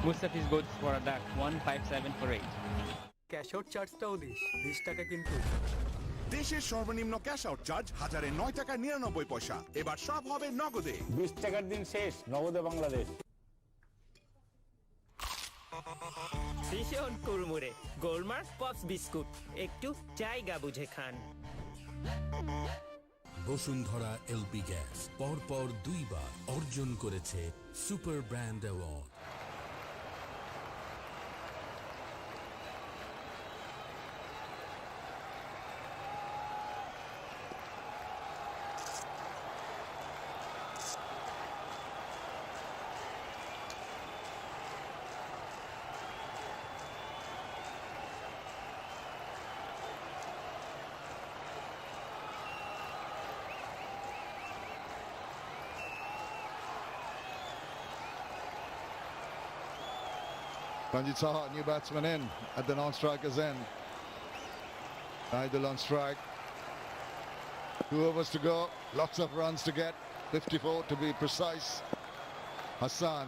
Mustafiz goes for that 157 for 8. Cash out চার্জটাও this 20 টাকা কিন্তু দেশের সর্বনিম্ন cash out charge 1009 টাকা 99 পয়সা। এবার সব হবে নগদে। 20 টাকার দিন শেষ নগদে বাংলাদেশ। ভীষণ কুড়মুড়ে গোলমার্ক পপস বিস্কুট একটু জায়গা বুঝে খান। বসুন্ধরা এলপি গ্যাস পরপর 2 বার অর্জন করেছে super brand award. Ranjit Saha, new batsman in at the non-striker's end. Idle on strike. 2 overs to go. Lots of runs to get. 54 to be precise. Hassan.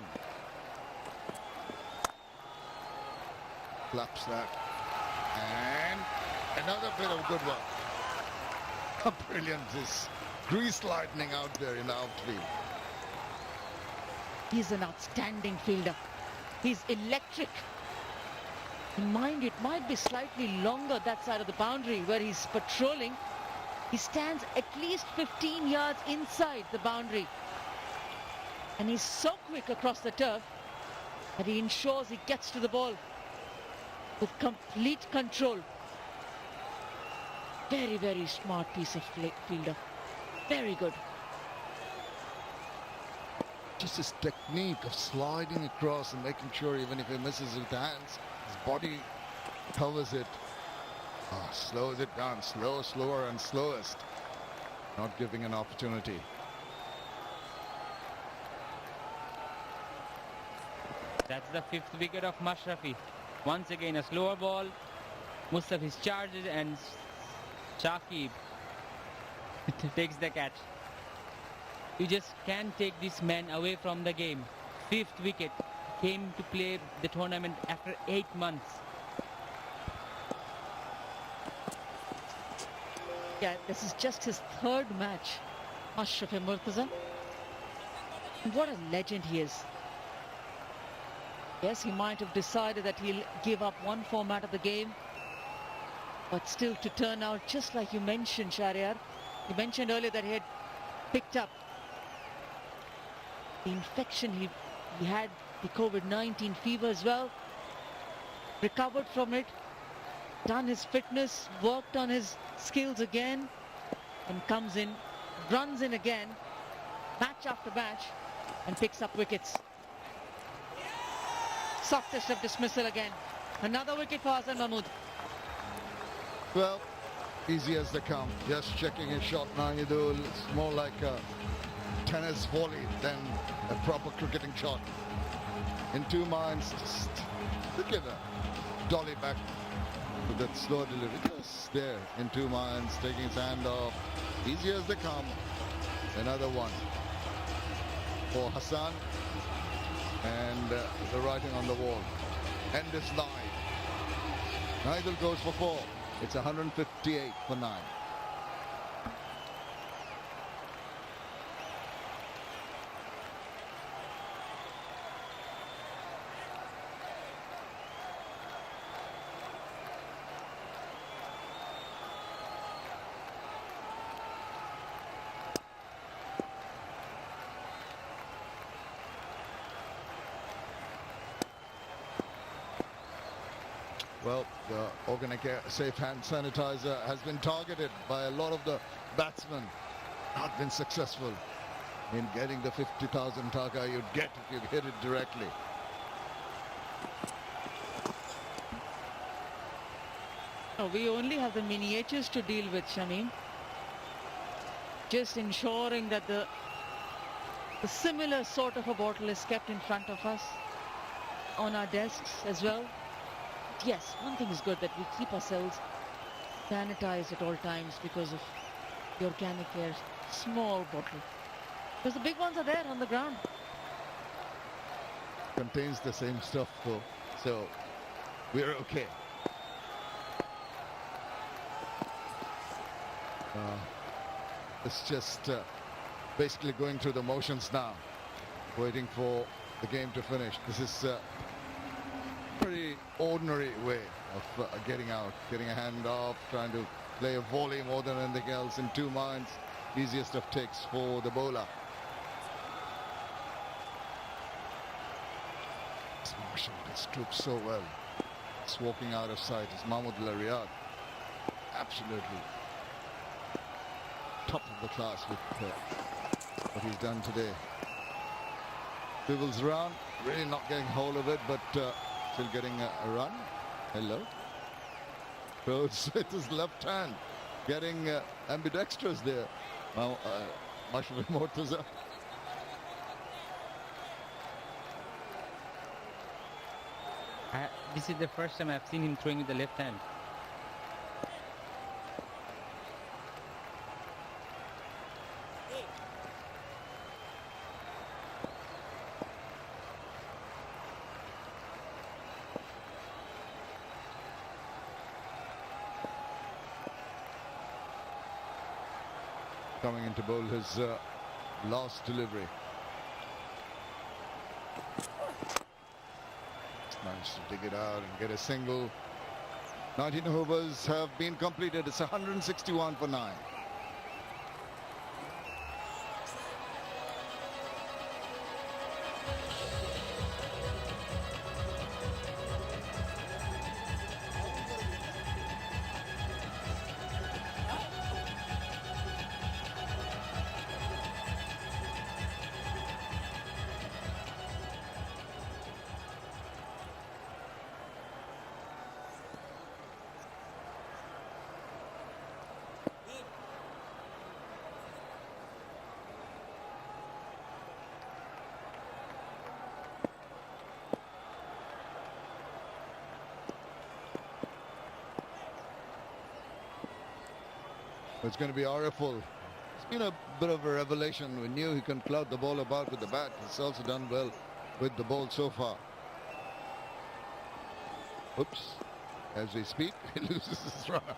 Claps that. And another bit of good work. How brilliant this grease lightning out there in the outfield. He's an outstanding fielder. He's electric. Mind, it might be slightly longer that side of the boundary where he's patrolling. He stands at least 15 yards inside the boundary. And he's so quick across the turf that he ensures he gets to the ball with complete control. Very, very smart piece of fielder. Very good. Just his technique of sliding across and making sure even if he misses with the hands, his body covers it. Slows it down, slower and slowest. Not giving an opportunity. That's the 5th wicket of Mashrafi. Once again a slower ball. Mustafiz charges and Shakib takes the catch. You just can't take this man away from the game. 5th wicket. Came to play the tournament after 8 months. Yeah, this is just his 3rd match. Mashrafi Murtaza. What a legend he is. Yes, he might have decided that he'll give up one format of the game. But still to turn out just like you mentioned, Shahryar. You mentioned earlier that he had picked up the infection. He had the COVID-19 fever as well. Recovered from it. Done his fitness. Worked on his skills again. And comes in. Runs in again. Match after match. and picks up wickets. Softest of dismissal again. Another wicket for Hassan Mahmood. Well, easy as they come. Just checking his shot now, Idul. It's more like a tennis volley than a proper cricketing shot. In 2 minds, just look at that. Dolly back with that slow delivery. Just there in 2 minds, taking his hand off. Easy as they come. Another one for Hassan. And the writing on the wall. End is live. Nigel goes for 4. It's 158 for 9. Well, the organic safe hand sanitizer has been targeted by a lot of the batsmen. Not been successful in getting the 50,000 taka you'd get if you hit it directly. No, we only have the miniatures to deal with, Shamim. Just ensuring that the similar sort of a bottle is kept in front of us on our desks as well. Yes, one thing is good, that we keep ourselves sanitized at all times because of the organic air small bottle. Because the big ones are there on the ground. Contains the same stuff though, so we're okay. It's just basically going through the motions now, waiting for the game to finish. This is pretty ordinary way of getting out, getting a hand off, trying to play a volley more than anything else in 2 minds. Easiest of takes for the bowler. It's Marshall has stooped so well. It's walking out of sight. It's Mahmood Lariyat. Absolutely top of the class with what he's done today. Swivels around, really not getting hold of it, but still getting a run. Hello. Throws with his left hand, getting ambidextrous there. Now, Mashrafi Mortaza. This is the first time I've seen him throwing with the left hand. Coming in to bowl his last delivery. Managed to dig it out and get a single. 19 overs have been completed. It's 161 for 9. It's going to be Ariful. It's been a bit of a revelation. We knew he can cloud the ball about with the bat. He's also done well with the ball so far. Oops. As we speak, he loses his runner.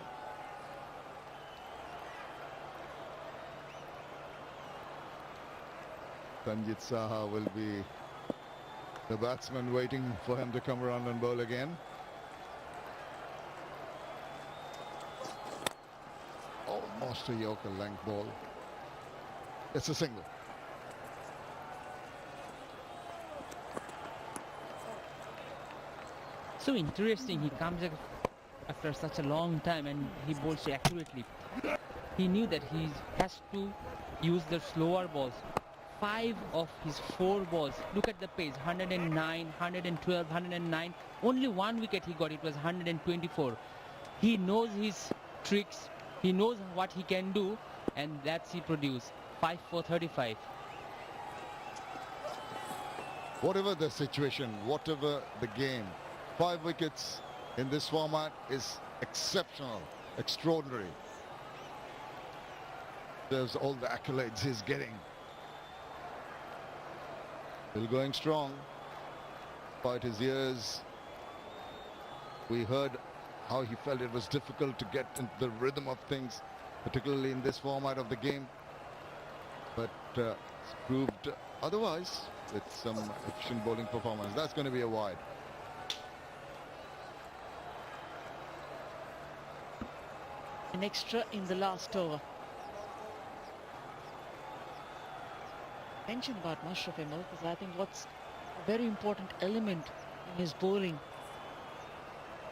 Tanjit Saha will be the batsman waiting for him to come around and bowl again. Almost a Yorker length ball. It's a single. So interesting, he comes after such a long time and he bowls so accurately. He knew that he has to use the slower balls 5 of his 4 balls. Look at the pace, 109, 112, 109. Only 1 wicket he got, it was 124. He knows his tricks, he knows what he can do, and that's he produced. 5 for 35. Whatever the situation, whatever the game, 5 wickets in this format is exceptional, extraordinary. There's all the accolades he's getting. Still going strong, despite his years. We heard how he felt it was difficult to get into the rhythm of things, particularly in this format of the game. But it's proved otherwise with some efficient bowling performance. That's going to be a wide. An extra in the last over. Mention about Mashraf Emil, because I think what's a very important element in his bowling,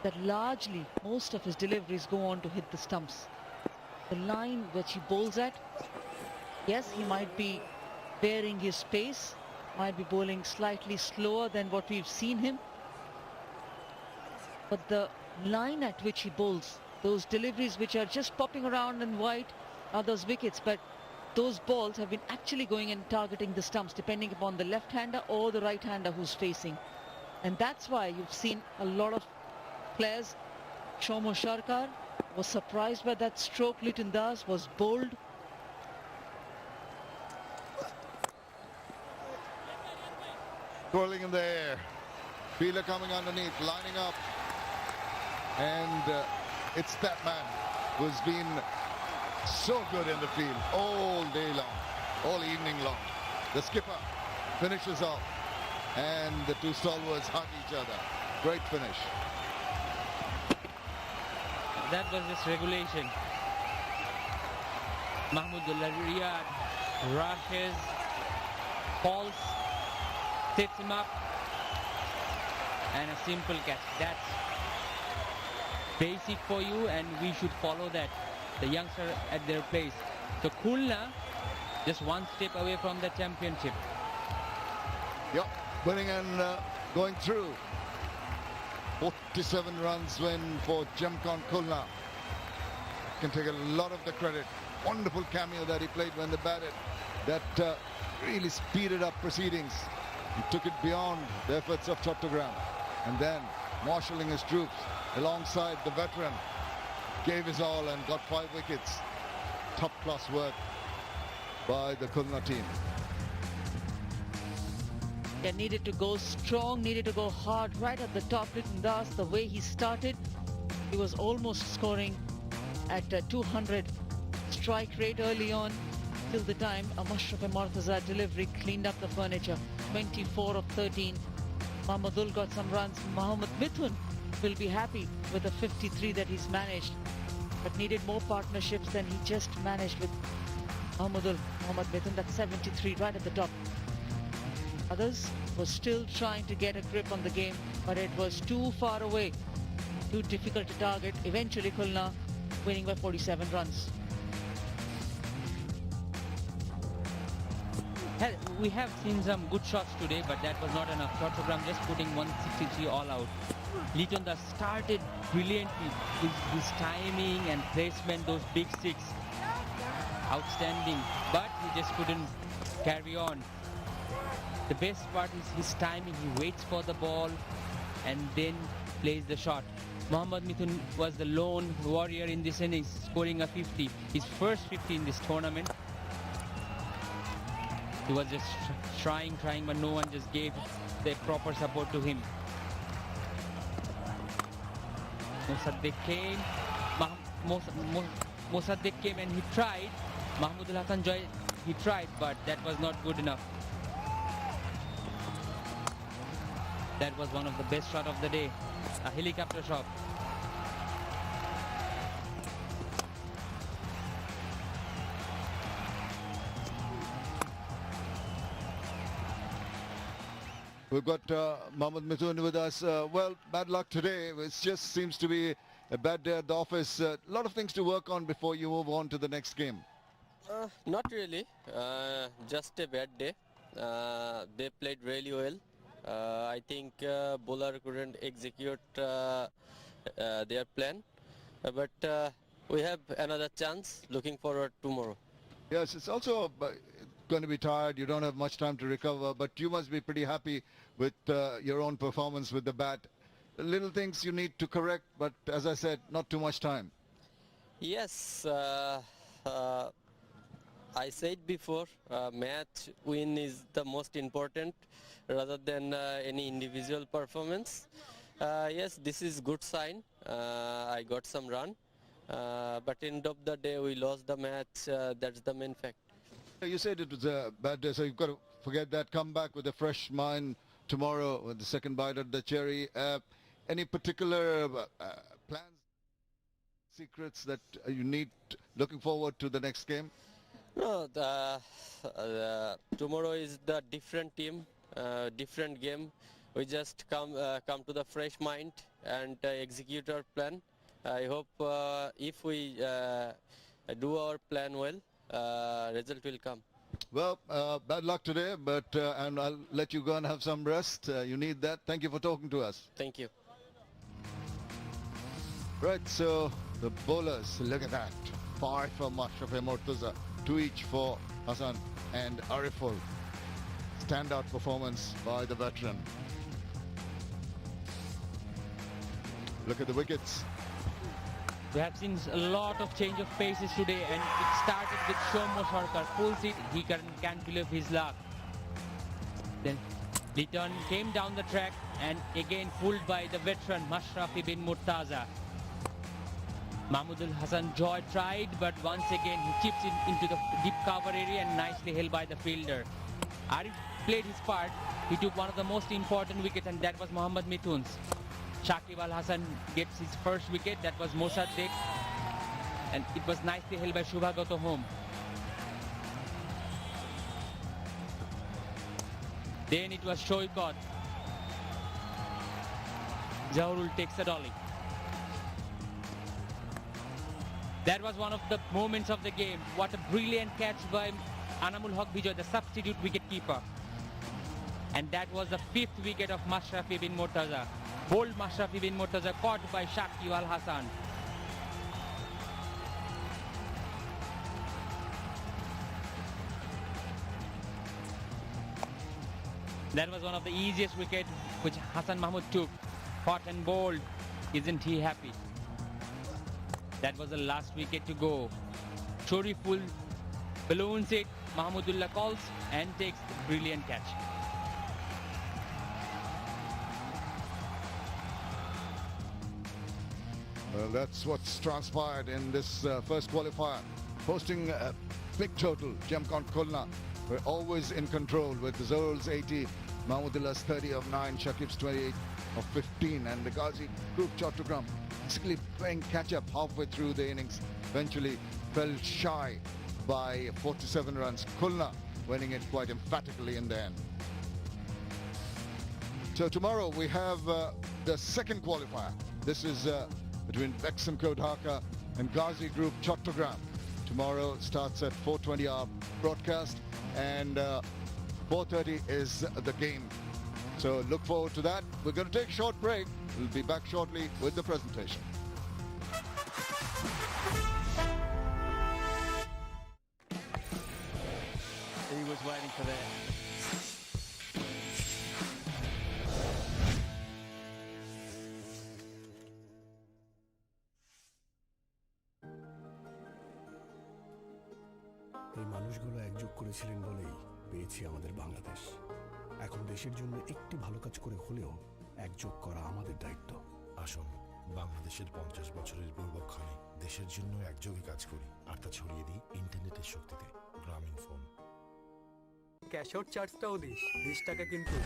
that largely most of his deliveries go on to hit the stumps. The line which he bowls at, yes, he might be varying his pace, might be bowling slightly slower than what we've seen him, but the line at which he bowls, those deliveries which are just popping around and wide are those wickets, but those balls have been actually going and targeting the stumps depending upon the left-hander or the right-hander who's facing. And that's why you've seen a lot of players. Shomo Sharkar was surprised by that stroke. Liton Das was bold. Twirling in the air. Fielder coming underneath, lining up. And it's that man who's been so good in the field all day long, all evening long. The skipper finishes off and the two stalwarts hug each other. Great finish. That was just regulation. Mahmudullah Riyad rushes, falls, sets him up, and a simple catch. That's basic for you, and we should follow that. The youngster at their place. So Khulna just one step away from the championship. Yep, winning and going through. 47 runs win for Gemcon Khulna. Can take a lot of the credit. Wonderful cameo that he played when they batted. That really speeded up proceedings. He took it beyond the efforts of Chottogram. And then marshalling his troops alongside the veteran. Gave his all and got 5 wickets. Top class work by the Khulna team. They needed to go strong, needed to go hard right at the top. Liton Das, the way he started, he was almost scoring at 200 strike rate early on, till the time a Mashraf Mortaza delivery cleaned up the furniture. 24 of 13. Mahmudul got some runs. Mohammad Mithun will be happy with the 53 that he's managed, but needed more partnerships than he just managed with Mohammad Mithun. That's 73 right at the top. Others were still trying to get a grip on the game, but it was too far away, too difficult to target. Eventually Khulna winning by 47 runs. We have seen some good shots today, but that was not enough. Chottogram just putting 163 all out. Liton Das started brilliantly. His timing and placement, those big six, outstanding, but he just couldn't carry on. The best part is his timing. He waits for the ball and then plays the shot. Mohammad Mithun was the lone warrior in this innings, scoring a 50. His first 50 in this tournament. He was just trying, but no one just gave the proper support to him. Mosaddeq came. Mosaddeq came and he tried. Mahmudul Hasan Joy, he tried, but that was not good enough. That was one of the best shots of the day. A helicopter shot. We've got Mohammad Mithun with us. Well, bad luck today. It just seems to be a bad day at the office. A lot of things to work on before you move on to the next game. Not really. Just a bad day. They played really well. I think bowler couldn't execute their plan. But we have another chance. Looking forward tomorrow. Yes, it's also going to be tired. You don't have much time to recover, but you must be pretty happy with your own performance with the bat. Little things you need to correct, but as I said, not too much time. Yes, I said before, match win is the most important rather than any individual performance. Yes, this is good sign. I got some run, but end of the day we lost the match. That's the main fact. You said it was a bad day, so you've got to forget that. Come back with a fresh mind tomorrow with the second bite at the cherry. Any particular plans, secrets that you need looking forward to the next game? No, tomorrow is the different team, different game. We just come to the fresh mind and execute our plan. I hope if we do our plan well, result will come. Well, bad luck today, but and I'll let you go and have some rest. You need that. Thank you for talking to us. Thank you. Right, so the bowlers, look at that. 5 for Mashrafi Mortaza, 2 each for Hassan and Ariful. Standout performance by the veteran. Look at the wickets. We have seen a lot of change of paces today, and it started with Shomo Sarkar. Pulls it, he can't believe his luck. Then Litton came down the track and again pulled by the veteran Mashrafi bin Murtaza. Mahmudul Hassan Joy tried, but once again he chips into the deep cover area and nicely held by the fielder. Arif played his part. He took one of the most important wickets, and that was Mohammad Mithun's. Shakib Al Hassan gets his first wicket, that was Mossadegh, and it was nicely held by Shubhagato Home. Then it was Shoikot. Zahrul takes a dolly. That was one of the moments of the game. What a brilliant catch by Anamul Haq Bijoy, the substitute wicketkeeper. And that was the 5th wicket of Mashrafi bin Murtaza. Bold Mashrafi bin Murtaza caught by Shakib Al Hassan. That was one of the easiest wickets which Hassan Mahmud took. Hot and bold. Isn't he happy? That was the last wicket to go. Shariful balloons it. Mahmudullah calls and takes the brilliant catch. Well, that's what's transpired in this first qualifier. Posting a big total, Jamkon Khulna were always in control with Zahrul's 80, Mahmudullah's 30 of 9, Shakib's 28 of 15, and the Ghazi group Chottogram basically playing catch-up halfway through the innings. Eventually fell shy by 47 runs. Khulna winning it quite emphatically in the end. So tomorrow we have the second qualifier. This is between Bexham Code Dhaka and Ghazi Group Chottogram. Tomorrow starts at 4:20 our broadcast, and 4:30 is the game. So look forward to that. We're going to take a short break. We'll be back shortly with the presentation. He was waiting for that. এই মানুষগুলো একযোগ করেছিলেন বলেই পেয়েছি আমাদের বাংলাদেশ। এখন দেশের জন্য একটি ভালো কাজ করে হলেও একযোগ করা আমাদের দায়িত্ব। আসুন বাংলাদেশের 50 বছরের গৌরবক্ষণে দেশের জন্য একযোগে কাজ করি আর তা ছড়িয়ে দিই ইন্টারনেটের শক্তিতে। গ্রামীণ ফোন। ক্যাশ আউট চার্জটাও দিস, 20 টাকা কিন্তু।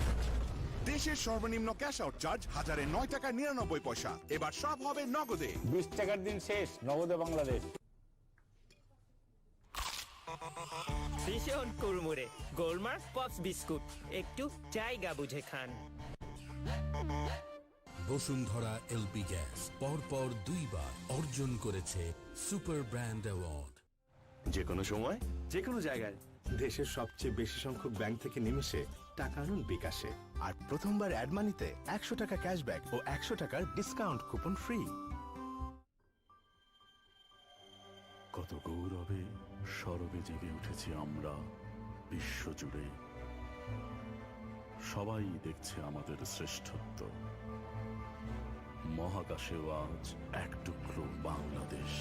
দেশের সর্বনিম্ন ক্যাশ আউট চার্জ 1009 টাকা 99 পয়সা। এবার সব হবে নগদে। 20 টাকার দিন শেষ, নগদে বাংলাদেশ। ভীষণ কুড়মুড়ে, গোলমার্ক পপস বিস্কুট, একটু জায়গা বুঝে খান। বসুন্ধরা এলপি গ্যাস পরপর 2 বার অর্জন করেছে সুপার ব্র্যান্ড অ্যাওয়ার্ড। যে কোনো সময় যে কোনো জায়গায় দেশের সবচেয়ে বেশি সংখ্যক ব্যাংক থেকে নিমিশে টাকা আনুন বিকাশে আর প্রথমবার অ্যাড মানিতে 100 টাকা ক্যাশব্যাক ও 100 টাকার ডিসকাউন্ট কুপন ফ্রি। কত গৌরবে সরবে জেগে উঠেছি আমরা বিশ্বজুড়ে। সবাই দেখছে আমাদের শ্রেষ্ঠত্ব। মহাকাশেও আজ এক টুকরো বাংলাদেশ।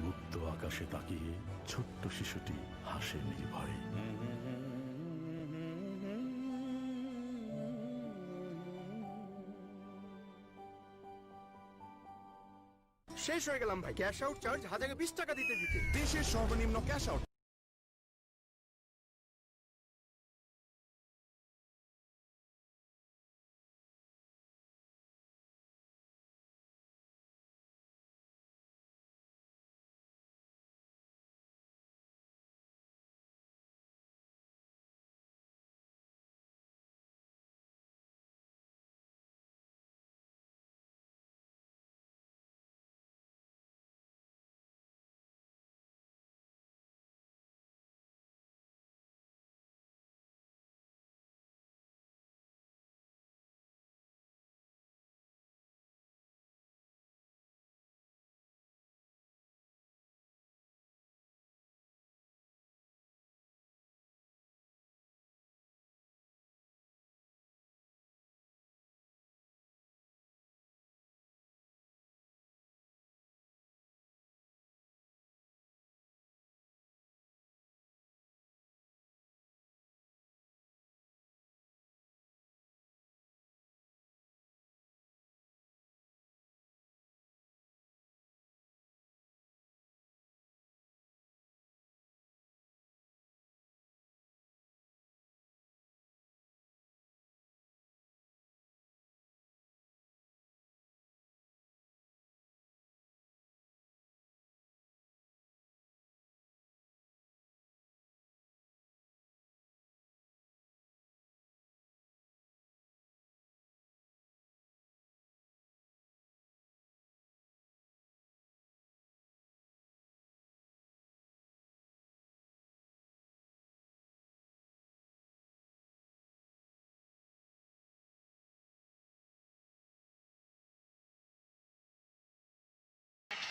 মুক্ত আকাশে তাকিয়ে ছোট্ট শিশুটি হাসে নির্ভয়ে। শেষ হয়ে গেলাম ভাই, ক্যাশ আউট চার্জ 1020 টাকা দিতে দিতে। দেশের সর্বনিম্ন cash out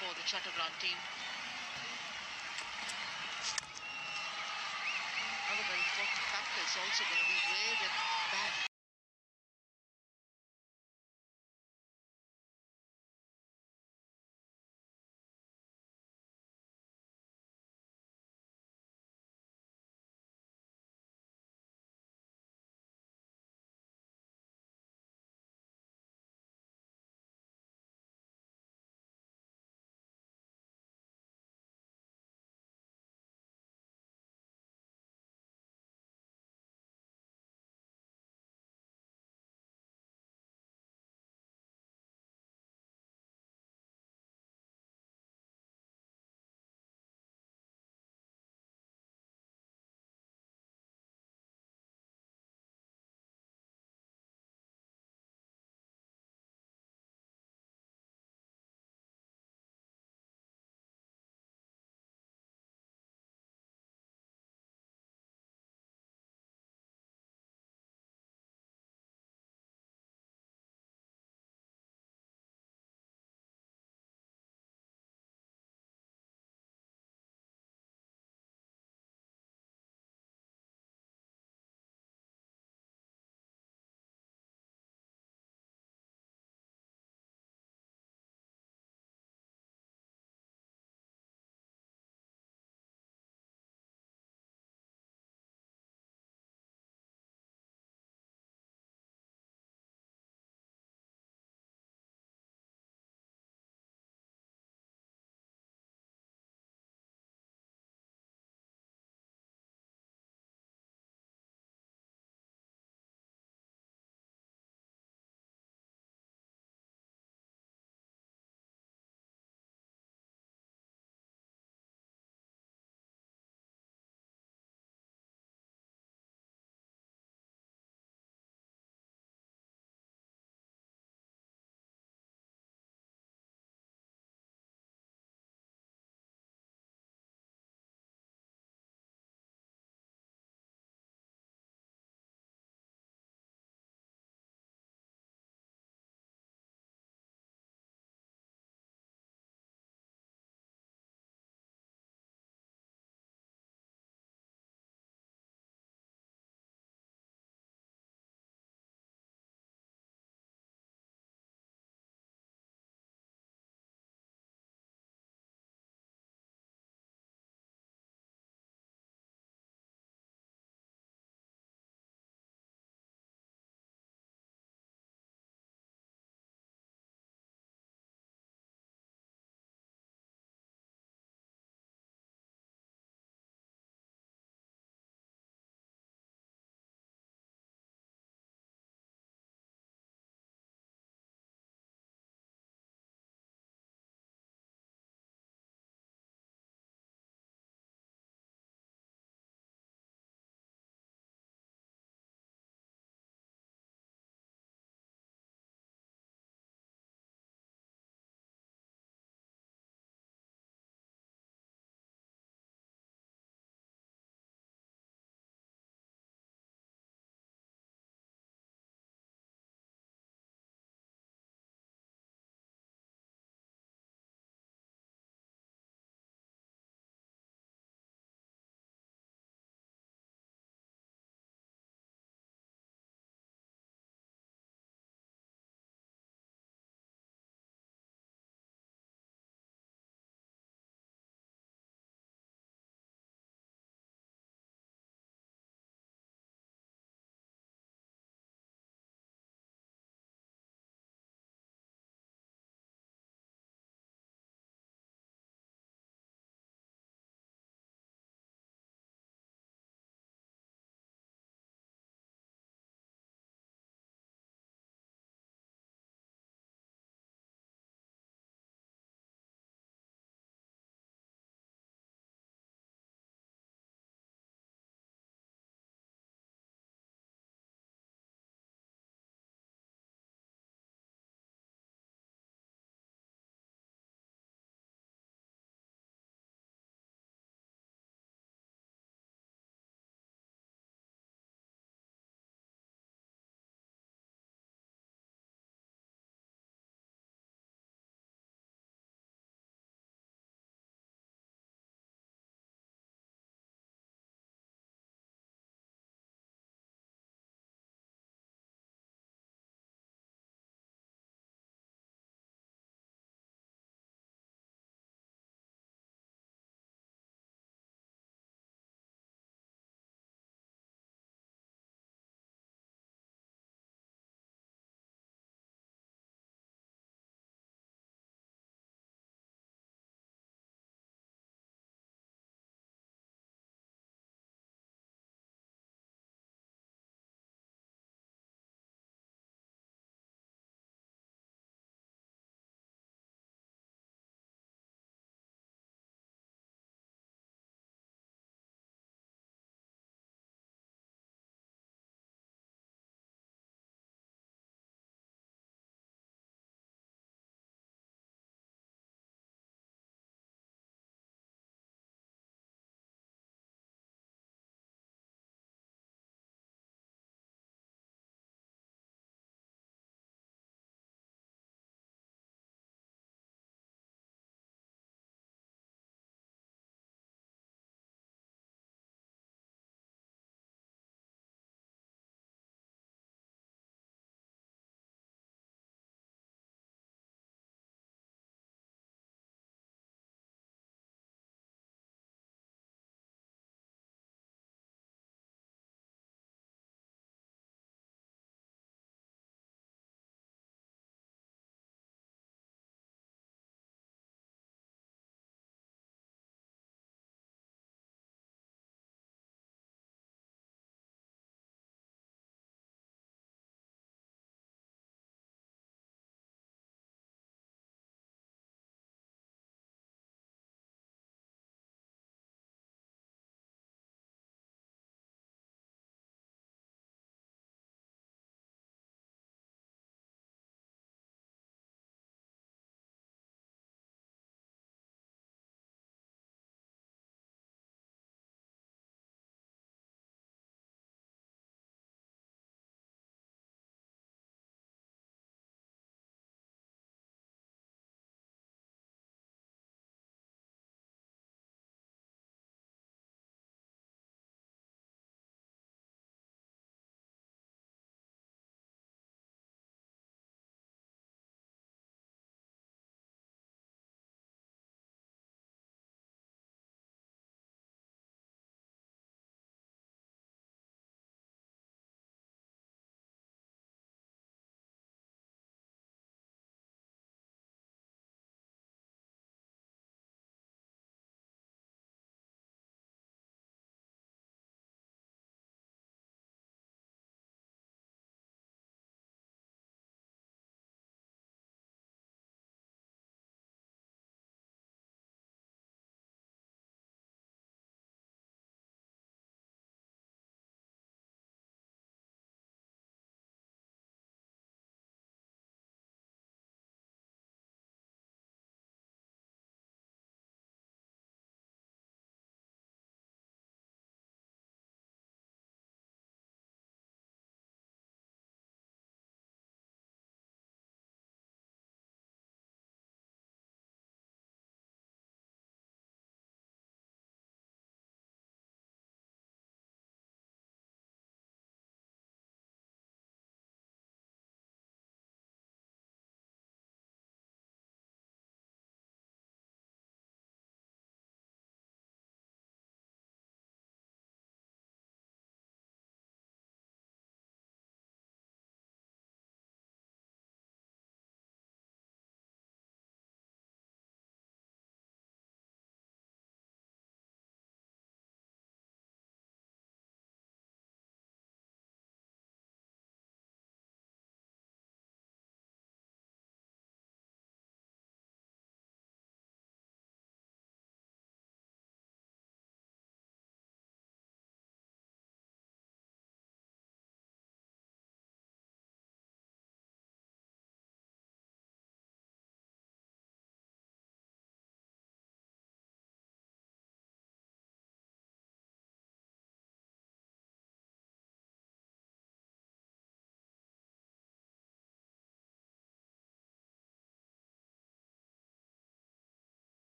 for the Chattogram team. Another very important factor is also going to be where the bat